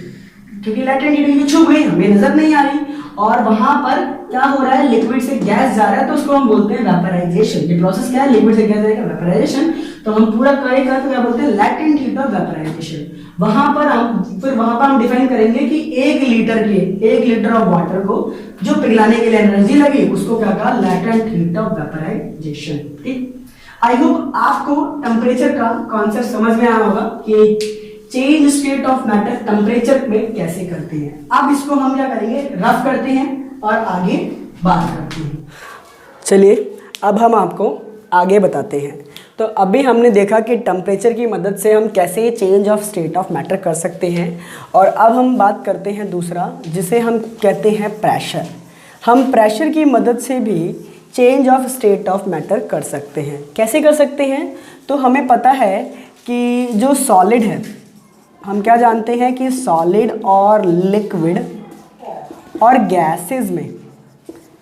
क्योंकि लैटेंट हीट छुप गई, हमें नजर नहीं आ रही, और वहां पर क्या हो रहा है? लिक्विड से गैस जा रहा है, तो उसको हम बोलते हैं वेपराइजेशन। ये प्रोसेस क्या है? लिक्विड से गैस जाएगा, वेपराइजेशन। तो हम पूरा करेगा तो क्या बोलते हैं? Latent heat of vaporisation. वहां पर हम डिफाइन करेंगे कि 1 लीटर ऑफ वाटर को जो पिघलाने के लिए एनर्जी लगी उसको क्या कहा? Latent heat of vaporisation. ठीक, आई होप आपको टेम्परेचर का कॉन्सेप्ट समझ में आया होगा कि change state of matter temperature में कैसे करते हैं। अब इसको हम क्या करेंगे? रफ करते हैं और आगे बात करते हैं। चलिए अब हम आपको आगे बताते हैं। तो अभी हमने देखा कि टेम्परेचर की मदद से हम कैसे change of state of matter कर सकते हैं, और अब हम बात करते हैं दूसरा, जिसे हम कहते हैं प्रेशर। हम प्रेशर की मदद से भी change of state of matter कर सकते हैं। कैसे कर सकते हैं? तो हमें पता है कि जो सॉलिड है, हम क्या जानते हैं कि सॉलिड और लिक्विड और गैसेस में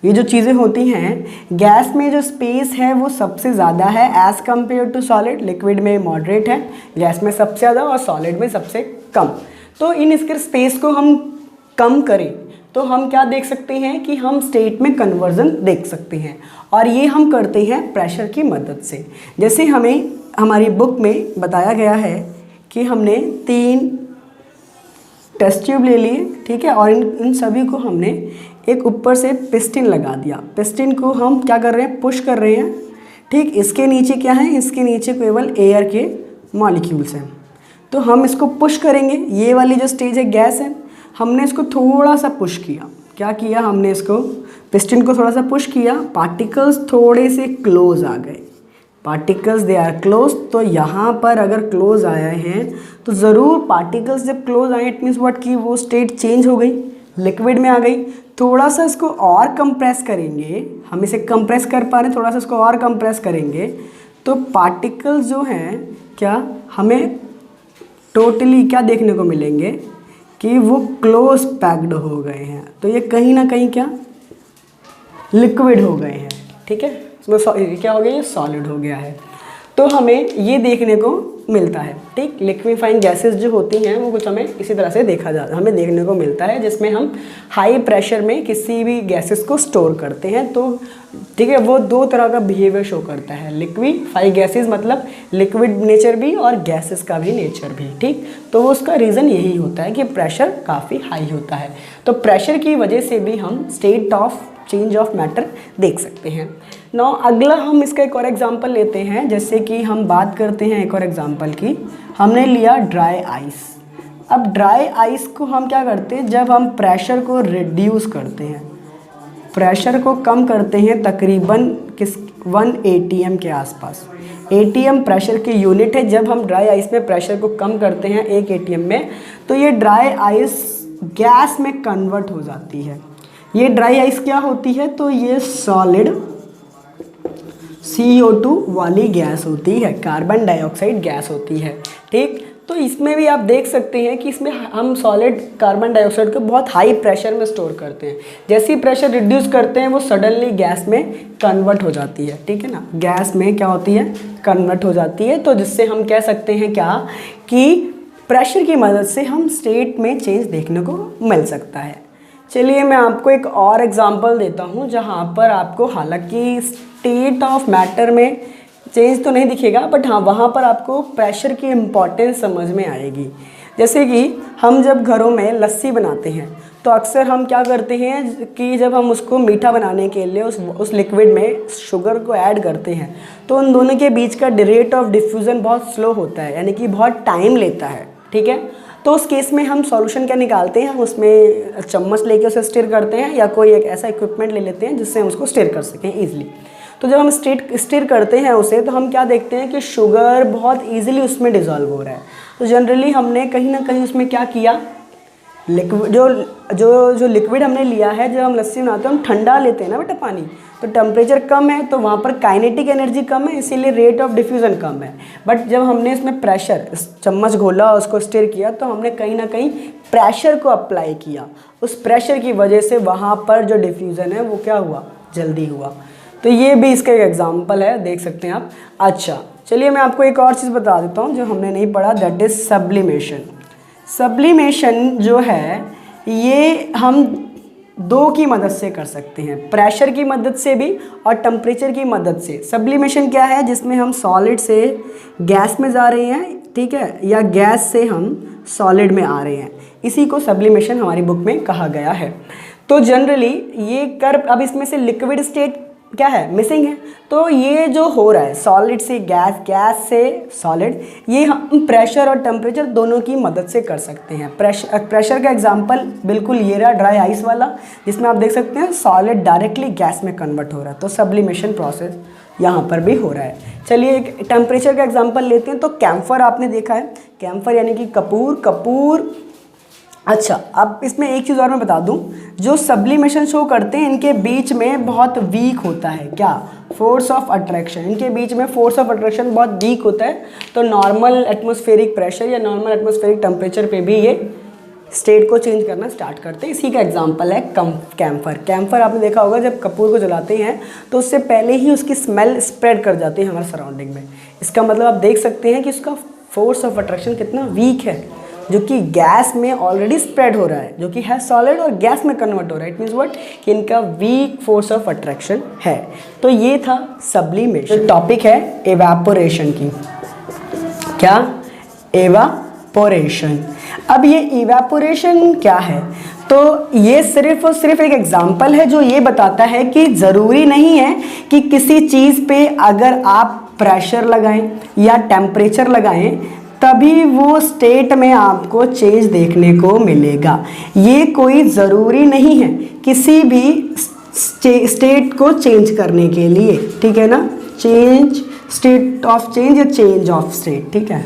ये जो चीज़ें होती हैं, गैस में जो स्पेस है वो सबसे ज़्यादा है as compare to solid. Liquid में मॉडरेट है, गैस में सबसे ज़्यादा और सॉलिड में सबसे कम। तो इन इसके स्पेस को हम कम करें तो हम क्या देख सकते हैं कि हम स्टेट में कन्वर्जन देख सकते हैं, और ये हम करते हैं प्रेशर की मदद से। जैसे हमें हमारी बुक में बताया गया है कि हमने 3 टेस्ट ट्यूब ले लिए, ठीक है, और इन सभी को हमने एक ऊपर से पिस्टन लगा दिया। पिस्टन को हम क्या कर रहे हैं? पुश कर रहे हैं। ठीक, इसके नीचे क्या है? इसके नीचे केवल एयर के मॉलिक्यूल्स हैं। तो हम इसको पुश करेंगे। ये वाली जो स्टेज है गैस है, हमने इसको थोड़ा सा पुश किया। क्या किया? हमने इसको पिस्टन को थोड़ा सा पुश किया, पार्टिकल्स थोड़े से क्लोज आ गए। पार्टिकल्स दे आर क्लोज, तो यहाँ पर अगर क्लोज आए हैं तो ज़रूर पार्टिकल्स जब क्लोज आए इट मीन्स व्हाट कि वो स्टेट चेंज हो गई, लिक्विड में आ गई। थोड़ा सा इसको और कंप्रेस करेंगे, हम इसे कंप्रेस कर पा रहे हैं, थोड़ा सा इसको और कंप्रेस करेंगे तो पार्टिकल्स जो हैं क्या हमें टोटली क्या देखने को मिलेंगे कि वो क्लोज पैक्ड हो गए हैं, तो ये कहीं ना कहीं क्या लिक्विड हो गए हैं, ठीक है। इसमें क्या हो गया, ये सॉलिड हो गया है। तो हमें ये देखने को मिलता है, ठीक। लिक्विफाइंग गैसेस जो होती हैं वो कुछ हमें इसी तरह से हमें देखने को मिलता है, जिसमें हम हाई प्रेशर में किसी भी गैसेस को स्टोर करते हैं। तो ठीक है, वो दो तरह का बिहेवियर शो करता है। लिक्विफाइंग गैसेस मतलब लिक्विड नेचर भी और गैसेस का भी नेचर भी, ठीक। तो उसका रीज़न यही होता है कि प्रेशर काफ़ी हाई होता है। तो प्रेशर की वजह से भी हम state of change of matter देख सकते हैं। नौ अगला हम इसका एक और एग्जांपल लेते हैं। जैसे कि हम बात करते हैं एक और एग्जांपल की, हमने लिया ड्राई आइस। अब ड्राई आइस को हम क्या करते हैं, जब हम प्रेशर को रिड्यूस करते हैं, प्रेशर को कम करते हैं तकरीबन 1 ATM के आसपास। ATM प्रेशर की यूनिट है। जब हम ड्राई आइस में प्रेशर को कम करते हैं 1 ATM में, तो ये ड्राई आइस गैस में कन्वर्ट हो जाती है। ये ड्राई आइस क्या होती है, तो ये सॉलिड CO2 वाली गैस होती है, कार्बन डाइऑक्साइड गैस होती है, ठीक। तो इसमें भी आप देख सकते हैं कि इसमें हम सॉलिड कार्बन डाइऑक्साइड को बहुत हाई प्रेशर में स्टोर करते हैं। जैसे ही प्रेशर रिड्यूस करते हैं वो सडनली गैस में कन्वर्ट हो जाती है, ठीक है ना। गैस में क्या होती है, कन्वर्ट हो जाती है। तो जिससे हम कह सकते हैं क्या कि प्रेशर की मदद से हम स्टेट में चेंज देखने को मिल सकता है। चलिए मैं आपको एक और एग्जांपल देता हूँ जहाँ पर आपको हालांकि स्टेट ऑफ मैटर में चेंज तो नहीं दिखेगा, बट हाँ वहाँ पर आपको प्रेशर की इम्पोर्टेंस समझ में आएगी। जैसे कि हम जब घरों में लस्सी बनाते हैं तो अक्सर हम क्या करते हैं कि जब हम उसको मीठा बनाने के लिए उस लिक्विड में शुगर को ऐड करते हैं तो उन दोनों के बीच का रेट ऑफ डिफ्यूज़न बहुत स्लो होता है, यानी कि बहुत टाइम लेता है, ठीक है। तो उस केस में हम सॉल्यूशन क्या निकालते हैं, हम उसमें चम्मच लेके उसे स्टिर करते हैं या कोई एक ऐसा इक्विपमेंट ले लेते हैं जिससे हम उसको स्टिर कर सकें ईजिली। तो जब हम स्टिर करते हैं उसे, तो हम क्या देखते हैं कि शुगर बहुत ईजिली उसमें डिज़ोल्व हो रहा है। तो जनरली हमने कहीं ना कहीं उसमें क्या किया, लिक्विड जो लिक्विड हमने लिया है, जब हम लस्सी बनाते हैं हम ठंडा लेते हैं ना बेटा पानी, तो टेम्परेचर कम है तो वहाँ पर काइनेटिक एनर्जी कम है, इसीलिए रेट ऑफ डिफ्यूज़न कम है। बट जब हमने इसमें प्रेशर, चम्मच घोला उसको स्टिर किया, तो हमने कहीं ना कहीं प्रेशर को अप्लाई किया। उस प्रेशर की वजह से वहाँ पर जो डिफ्यूज़न है वो क्या हुआ, जल्दी हुआ। तो ये भी इसका एक एग्जाम्पल है, देख सकते हैं आप। अच्छा चलिए मैं आपको एक और चीज़ बता देता हूँ जो हमने नहीं पढ़ा, दैट इज़ सब्लिमेशन। सब्लिमेशन जो है ये हम दो की मदद से कर सकते हैं, प्रेशर की मदद से भी और टेम्परेचर की मदद से। सब्लिमेशन क्या है, जिसमें हम सॉलिड से गैस में जा रहे हैं, ठीक है, या गैस से हम सॉलिड में आ रहे हैं, इसी को सब्लिमेशन हमारी बुक में कहा गया है। तो जनरली ये अब इसमें से लिक्विड स्टेट क्या है, मिसिंग है। तो ये जो हो रहा है सॉलिड से गैस, गैस से सॉलिड, ये हम प्रेशर और टेम्परेचर दोनों की मदद से कर सकते हैं। प्रेशर का एग्जांपल बिल्कुल ये रहा ड्राई आइस वाला, जिसमें आप देख सकते हैं सॉलिड डायरेक्टली गैस में कन्वर्ट हो रहा है। तो सब्लिमेशन प्रोसेस यहाँ पर भी हो रहा है। चलिए एक टेम्परेचर का एग्जाम्पल लेते हैं। तो कैम्फर आपने देखा है, कैम्फर यानी कि कपूर। अच्छा अब इसमें एक चीज़ और मैं बता दूं, जो सब्लिमेशन शो करते हैं इनके बीच में बहुत वीक होता है क्या, फोर्स ऑफ अट्रैक्शन। इनके बीच में फोर्स ऑफ अट्रैक्शन बहुत वीक होता है। तो नॉर्मल एटमॉस्फेरिक प्रेशर या नॉर्मल एटमॉस्फेरिक टेम्परेचर पे भी ये स्टेट को चेंज करना स्टार्ट करते हैं। इसी का एग्जाम्पल है कैम्फर। कैम्फर आपने देखा होगा जब कपूर को जलाते हैं तो उससे पहले ही उसकी स्मेल स्प्रेड कर जाती है हमारे सराउंडिंग में। इसका मतलब आप देख सकते हैं कि उसका फोर्स ऑफ अट्रैक्शन कितना वीक है, जो कि गैस में ऑलरेडी स्प्रेड हो रहा है, जो कि है सॉलिड और गैस में कन्वर्ट हो रहा है। इट मीन्स व्हाट, कि इनका वीक फोर्स ऑफ अट्रैक्शन है। तो ये था सब्लिमेशन। टॉपिक है एवापोरेशन की। क्या, एवापोरेशन। अब ये इवेपोरेशन क्या है, तो ये सिर्फ और सिर्फ एक एग्जाम्पल है जो ये बताता है कि ज़रूरी नहीं है कि किसी चीज़ पे अगर आप प्रेशर लगाएं या टेम्परेचर लगाएं तभी वो स्टेट में आपको चेंज देखने को मिलेगा। ये कोई ज़रूरी नहीं है किसी भी स्टेट को चेंज करने के लिए, ठीक है ना। चेंज, स्टेट ऑफ चेंज या चेंज ऑफ स्टेट, ठीक है,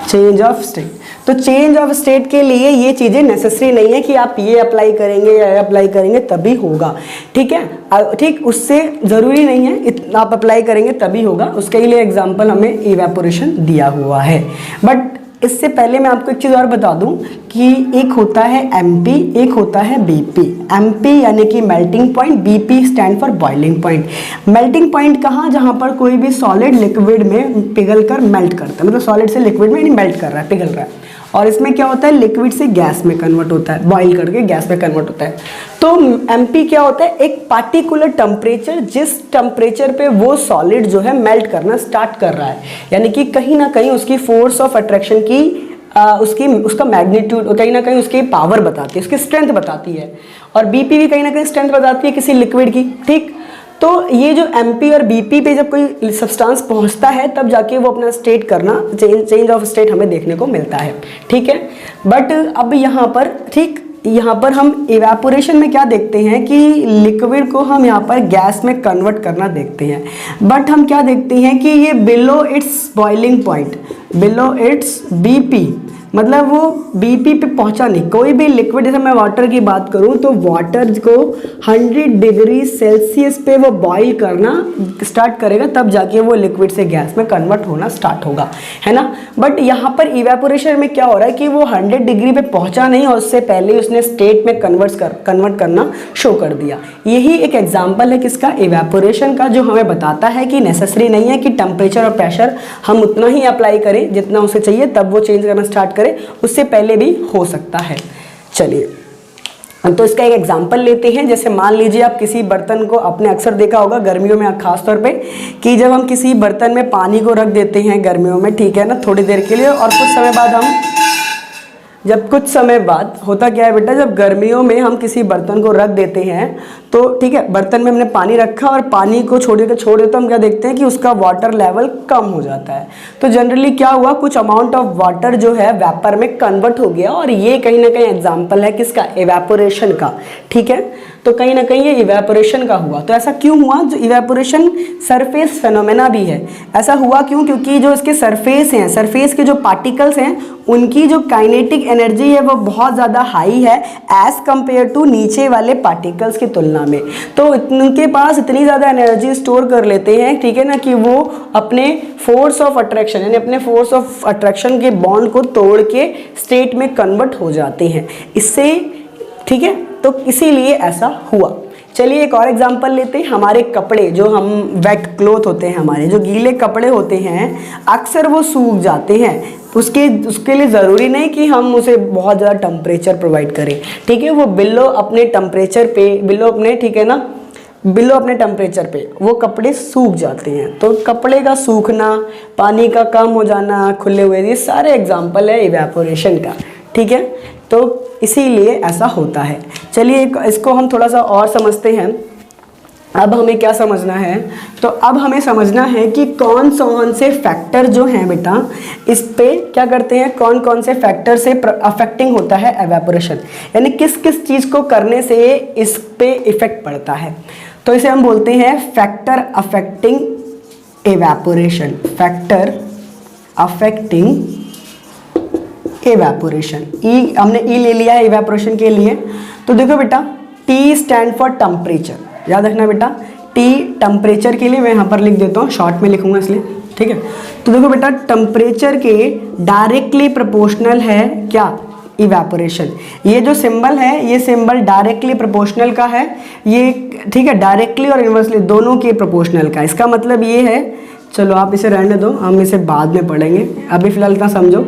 चेंज ऑफ स्टेट। तो चेंज ऑफ स्टेट के लिए ये चीज़ें नेसेसरी नहीं है कि आप ये अप्लाई करेंगे या अप्लाई करेंगे तभी होगा, ठीक है। ठीक, उससे ज़रूरी नहीं है आप अप्लाई करेंगे तभी होगा, उसके लिए एग्जाम्पल हमें इवेपोरेशन दिया हुआ है। बट इससे पहले मैं आपको एक चीज़ और बता दूं कि एक होता है MP, एक होता है BP। MP यानी कि melting point, BP stand for boiling point. Melting point कहाँ, जहाँ पर कोई भी सॉलिड लिक्विड में पिघल कर मेल्ट करता है, मतलब सॉलिड से लिक्विड में मेल्ट कर रहा है, पिघल रहा है। और इसमें क्या होता है, लिक्विड से गैस में कन्वर्ट होता है, बॉईल करके गैस में कन्वर्ट होता है। तो MP क्या होता है, एक पार्टिकुलर टेम्परेचर, जिस टेम्परेचर पे वो सॉलिड जो है मेल्ट करना स्टार्ट कर रहा है, यानी कि कहीं ना कहीं उसकी फोर्स ऑफ अट्रैक्शन की उसका मैग्नीट्यूड कहीं ना कहीं उसकी पावर बताती है, उसकी स्ट्रेंथ बताती है। और BP भी कहीं ना कहीं स्ट्रेंथ बताती है किसी लिक्विड की, ठीक। तो ये जो MP और BP पे जब कोई सब्सटेंस पहुंचता है तब जाके वो अपना स्टेट करना, चेंज ऑफ स्टेट हमें देखने को मिलता है, ठीक है। बट अब यहाँ पर, ठीक, यहाँ पर हम इवेपोरेशन में क्या देखते हैं कि लिक्विड को हम यहाँ पर गैस में कन्वर्ट करना देखते हैं। बट हम क्या देखते हैं कि ये below it's boiling point, below it's BP, मतलब वो BP पे पहुंचा नहीं। कोई भी लिक्विड, जैसे मैं वाटर की बात करूं तो वाटर को 100 डिग्री सेल्सियस पे वो बॉईल करना स्टार्ट करेगा, तब जाके वो लिक्विड से गैस में कन्वर्ट होना स्टार्ट होगा, है ना। बट यहाँ पर इवेपोरेशन में क्या हो रहा है कि वो 100 डिग्री पे पहुंचा नहीं और उससे पहले उसने स्टेट में कन्वर्ट करना शो कर दिया। यही एक एग्जाम्पल है किसका, इवेपोरेशन का, जो हमें बताता है कि नेसेसरी नहीं है कि टेम्परेचर और प्रेशर हम उतना ही अप्लाई करें जितना उसे चाहिए तब वो चेंज करना स्टार्ट, उससे पहले भी हो सकता है। चलिए, तो इसका एक एग्जांपल लेते हैं। जैसे मान लीजिए आप किसी बर्तन को, आपने अक्सर देखा होगा गर्मियों में खास तौर पे, कि जब हम किसी बर्तन में पानी को रख देते हैं गर्मियों में, ठीक है ना, थोड़ी देर के लिए, और कुछ समय बाद होता क्या है बेटा, जब गर्मियों में हम किसी बर्तन को रख देते हैं तो ठीक है, बर्तन में हमने पानी रखा और पानी को छोड़ देते तो हम क्या देखते हैं कि उसका वाटर लेवल कम हो जाता है। तो जनरली क्या हुआ, कुछ अमाउंट ऑफ वाटर जो है वेपर में कन्वर्ट हो गया, और ये कहीं ना कहीं एग्जाम्पल है किसका, इवेपोरेशन का, ठीक है। तो कहीं ना कहीं ये इवेपोरेशन का हुआ। तो ऐसा क्यों हुआ, जो इवेपोरेशन सरफेस फेनोमेना भी है। ऐसा हुआ क्यों, क्योंकि जो इसके सरफेस हैं, सरफेस के जो पार्टिकल्स हैं, उनकी जो काइनेटिक एनर्जी है वो बहुत ज़्यादा हाई है एज कंपेयर टू नीचे वाले पार्टिकल्स की तुलना में। तो उनके पास इतनी ज़्यादा एनर्जी स्टोर कर लेते हैं, ठीक है ना, कि वो अपने फोर्स ऑफ अट्रैक्शन, यानी अपने फोर्स ऑफ अट्रैक्शन के बॉन्ड को तोड़ के स्टेट में कन्वर्ट हो जाते हैं इससे, ठीक है। तो इसीलिए ऐसा हुआ। चलिए एक और एग्जांपल लेते हैं। हमारे कपड़े, जो हम वेट क्लोथ होते हैं, हमारे जो गीले कपड़े होते हैं, अक्सर वो सूख जाते हैं। उसके लिए ज़रूरी नहीं कि हम उसे बहुत ज़्यादा टेम्परेचर प्रोवाइड करें, ठीक है। वो बिलो अपने टेम्परेचर पे, ठीक है ना, बिलो अपने टेम्परेचर पे वो कपड़े सूख जाते हैं। तो कपड़े का सूखना, पानी का कम हो जाना, खुले हुए, ये सारे एग्जाम्पल है इवेपोरेशन का, ठीक है। तो इसीलिए ऐसा होता है। चलिए इसको हम थोड़ा सा और समझते हैं। अब हमें क्या समझना है, तो अब हमें समझना है कि कौन से फैक्टर जो हैं बेटा, इस पे क्या करते हैं, कौन से फैक्टर से अफेक्टिंग होता है एवेपोरेशन, यानी किस किस चीज़ को करने से इस पे इफेक्ट पड़ता है। तो इसे हम बोलते हैं factor affecting evaporation, factor affecting evaporation. हमने ई ले लिया है इवेपोरेशन के लिए। तो देखो बेटा, T स्टैंड फॉर टेम्परेचर, याद रखना बेटा, T टेम्परेचर के लिए मैं यहाँ पर लिख देता हूँ, शॉर्ट में लिखूंगा इसलिए, ठीक है। तो देखो बेटा, टेम्परेचर के डायरेक्टली प्रोपोर्शनल है क्या, इवेपोरेशन। ये जो सिंबल है, ये सिंबल डायरेक्टली प्रोपोर्शनल का है, ये ठीक है, डायरेक्टली और इनवर्सली दोनों के प्रोपोर्शनल का। इसका मतलब ये है, चलो आप इसे रहने दो, हम इसे बाद में पढ़ेंगे, अभी फिलहाल इतना समझो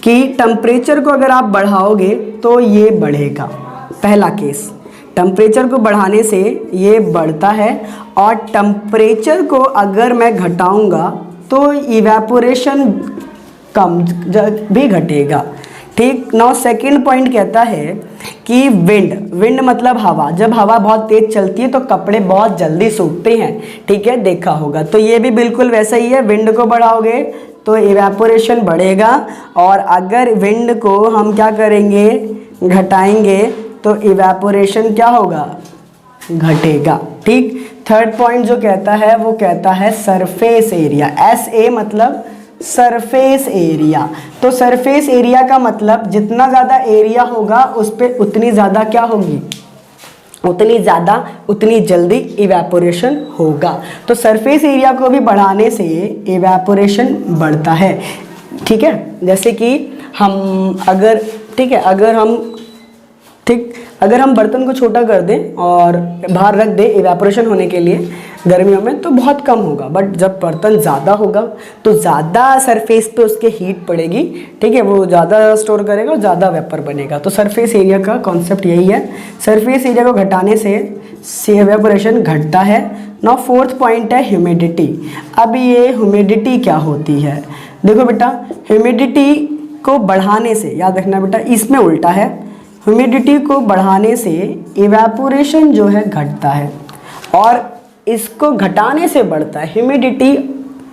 कि टेम्परेचर को अगर आप बढ़ाओगे तो ये बढ़ेगा। पहला केस, टेम्परेचर को बढ़ाने से ये बढ़ता है, और टेम्परेचर को अगर मैं घटाऊंगा तो इवेपोरेशन कम भी घटेगा, ठीक। नाउ सेकंड पॉइंट कहता है कि विंड मतलब हवा, जब हवा बहुत तेज चलती है तो कपड़े बहुत जल्दी सूखते हैं, ठीक है, देखा होगा। तो ये भी बिल्कुल वैसा ही है, विंड को बढ़ाओगे तो इवेपोरेशन बढ़ेगा, और अगर विंड को हम क्या करेंगे, घटाएंगे, तो इवेपोरेशन क्या होगा, घटेगा, ठीक। थर्ड पॉइंट जो कहता है वो कहता है सरफेस एरिया, SA मतलब सरफेस एरिया। तो सरफेस एरिया का मतलब जितना ज़्यादा एरिया होगा उस पर उतनी ज़्यादा क्या होगी, उतनी जल्दी इवेपोरेशन होगा। तो सरफेस एरिया को भी बढ़ाने से इवेपोरेशन बढ़ता है। ठीक है, जैसे कि हम अगर अगर हम बर्तन को छोटा कर दें और बाहर रख दें इवेपोरेशन होने के लिए गर्मियों में, तो बहुत कम होगा। बट जब बर्तन ज़्यादा होगा तो ज़्यादा सरफेस पे उसके हीट पड़ेगी। ठीक है, वो ज़्यादा स्टोर करेगा और ज़्यादा वेपर बनेगा। तो सरफेस एरिया का कॉन्सेप्ट यही है। सरफेस एरिया को घटाने से इवेपोरेशन घटता है। नाउ फोर्थ पॉइंट है ह्यूमिडिटी। अब ये ह्यूमिडिटी क्या होती है, देखो बेटा, ह्यूमिडिटी को बढ़ाने से, याद रखना बेटा इसमें उल्टा है, ह्यूमिडिटी को बढ़ाने से इवेपोरेशन जो है घटता है और इसको घटाने से बढ़ता है। ह्यूमिडिटी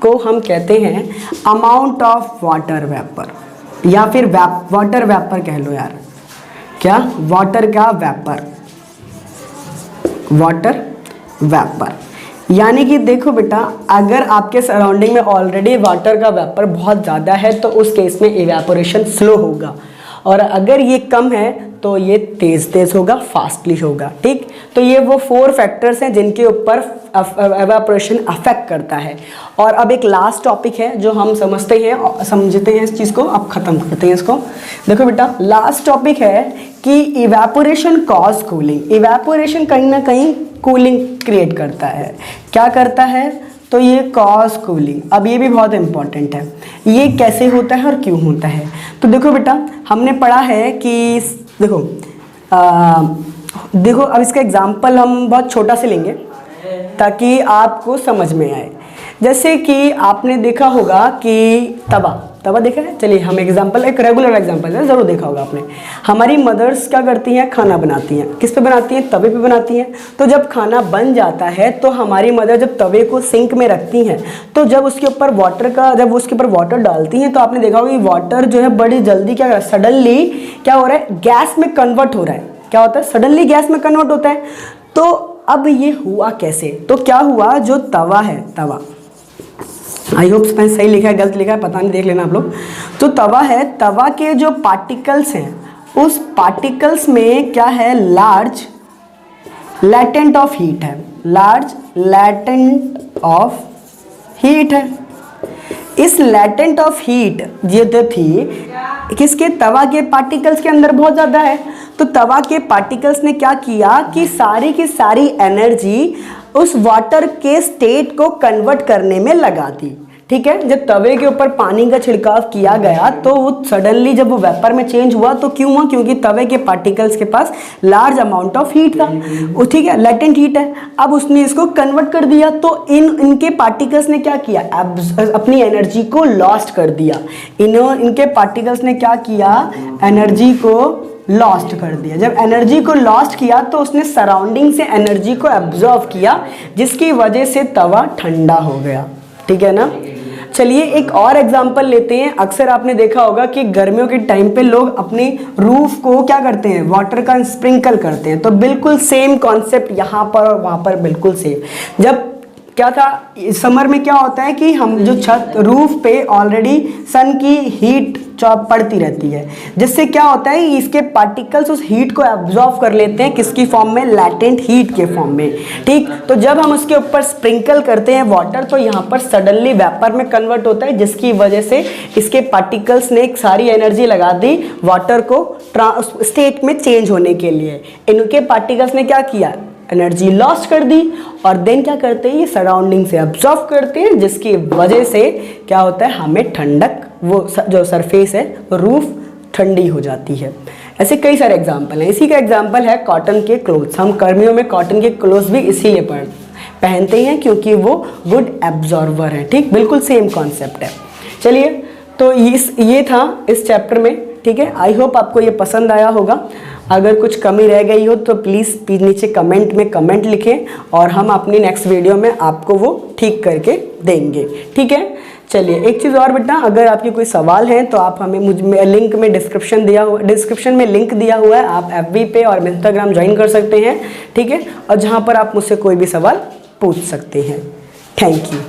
को हम कहते हैं अमाउंट ऑफ वाटर वेपर, या फिर वाटर वेपर कह लो यार, क्या, वाटर का वेपर, वाटर वेपर। यानी कि देखो बेटा, अगर आपके सराउंडिंग में ऑलरेडी वाटर का वेपर बहुत ज़्यादा है तो उस केस में इवेपोरेशन स्लो होगा, और अगर ये कम है तो ये तेज़ होगा, फास्टली होगा। ठीक, तो ये वो 4 फैक्टर्स हैं जिनके ऊपर इवेपोरेशन अफेक्ट करता है। और अब एक लास्ट टॉपिक है जो हम समझते हैं इस चीज़ को, अब ख़त्म करते हैं इसको। देखो बेटा, लास्ट टॉपिक है कि इवेपोरेशन कॉज कूलिंग। इवेपोरेशन कहीं ना कहीं कूलिंग क्रिएट करता है। क्या करता है, तो ये कॉज कूलिंग। अब ये भी बहुत इंपॉर्टेंट है, ये कैसे होता है और क्यों होता है। तो देखो बेटा, हमने पढ़ा है कि देखो अब इसका एग्जाम्पल हम बहुत छोटा से लेंगे ताकि आपको समझ में आए। जैसे कि आपने देखा होगा कि तवा देखा है, चलिए हम एग्जाम्पल, एक रेगुलर एग्जाम्पल है, ज़रूर देखा होगा आपने। हमारी मदर्स क्या करती हैं, खाना बनाती हैं, किस पे बनाती हैं, तवे पे बनाती हैं। तो जब खाना बन जाता है तो हमारी मदर जब तवे को सिंक में रखती हैं, तो जब उसके ऊपर वाटर डालती हैं तो आपने देखा होगा कि वाटर जो है बड़ी जल्दी सडनली क्या हो रहा है, गैस में कन्वर्ट हो रहा है। क्या होता है, सडनली गैस में कन्वर्ट होता है। तो अब ये हुआ कैसे, तो क्या हुआ, जो तवा है, आई होप मैंने सही लिखा है गलत लिखा है पता नहीं, देख लेना आप लोग। तो तवा है, तवा के जो पार्टिकल्स हैं उस पार्टिकल्स में क्या है, लार्ज लैटेंट ऑफ हीट है, लार्ज लैटेंट ऑफ हीट है। इस लैटेंट ऑफ हीट ये जो थी किसके, तवा के पार्टिकल्स के अंदर बहुत ज़्यादा है। तो तवा के पार्टिकल्स ने क्या किया कि सारी की सारी एनर्जी उस वाटर के स्टेट को कन्वर्ट करने में लगा दी। ठीक है, जब तवे के ऊपर पानी का छिड़काव किया गया तो वो सडनली जब वो वेपर में चेंज हुआ तो क्यों हुआ, क्योंकि तवे के पार्टिकल्स के पास लार्ज अमाउंट ऑफ हीट था, वो ठीक है, लेटेंट हीट है। अब उसने इसको कन्वर्ट कर दिया तो इनके पार्टिकल्स ने क्या किया, अपनी एनर्जी को लॉस्ट कर दिया। इनके पार्टिकल्स ने क्या किया, एनर्जी को लॉस्ट कर दिया। जब एनर्जी को लॉस्ट किया तो उसने सराउंडिंग से एनर्जी को एब्जॉर्व किया, जिसकी वजह से तवा ठंडा हो गया। ठीक है ना। चलिए एक और एग्जांपल लेते हैं। अक्सर आपने देखा होगा कि गर्मियों के टाइम पे लोग अपने रूफ को क्या करते हैं, वाटर का स्प्रिंकल करते हैं। तो बिल्कुल सेम कॉन्सेप्ट यहाँ पर और वहाँ पर बिल्कुल सेम। जब क्या था, समर में क्या होता है कि हम जो छत रूफ पे ऑलरेडी सन की हीट पड़ती रहती है, जिससे क्या होता है इसके पार्टिकल्स उस हीट को एब्जॉर्व कर लेते हैं, किसकी फॉर्म में, लैटेंट हीट के फॉर्म में। ठीक, तो जब हम उसके ऊपर स्प्रिंकल करते हैं वाटर तो यहाँ पर सडनली वेपर में कन्वर्ट होता है, जिसकी वजह से इसके पार्टिकल्स ने एक सारी एनर्जी लगा दी वाटर को स्टेट में चेंज होने के लिए। इनके पार्टिकल्स ने क्या किया, एनर्जी लॉस्ट कर दी, और देन क्या करते हैं, ये सराउंडिंग से एब्जॉर्व करते हैं, जिसकी वजह से क्या होता है, हमें ठंडक, वो जो सरफेस है रूफ ठंडी हो जाती है। ऐसे कई सारे एग्जाम्पल हैं। इसी का एग्जाम्पल है कॉटन के क्लोथ्स। हम गर्मियों में कॉटन के क्लोथ्स भी इसीलिए पहनते हैं क्योंकि वो गुड एब्जॉर्वर है। ठीक, बिल्कुल सेम कॉन्सेप्ट है। चलिए, तो ये था इस चैप्टर में। ठीक है, आई होप आपको ये पसंद आया होगा। अगर कुछ कमी रह गई हो तो प्लीज़ नीचे कमेंट में कमेंट लिखें और हम अपनी नेक्स्ट वीडियो में आपको वो ठीक करके देंगे। ठीक है, चलिए एक चीज़ और बेटा, अगर आपके कोई सवाल हैं तो आप हमें लिंक में डिस्क्रिप्शन में लिंक दिया हुआ है, आप FB पे और इंस्टाग्राम ज्वाइन कर सकते हैं। ठीक है, और जहाँ पर आप मुझसे कोई भी सवाल पूछ सकते हैं। Thank you.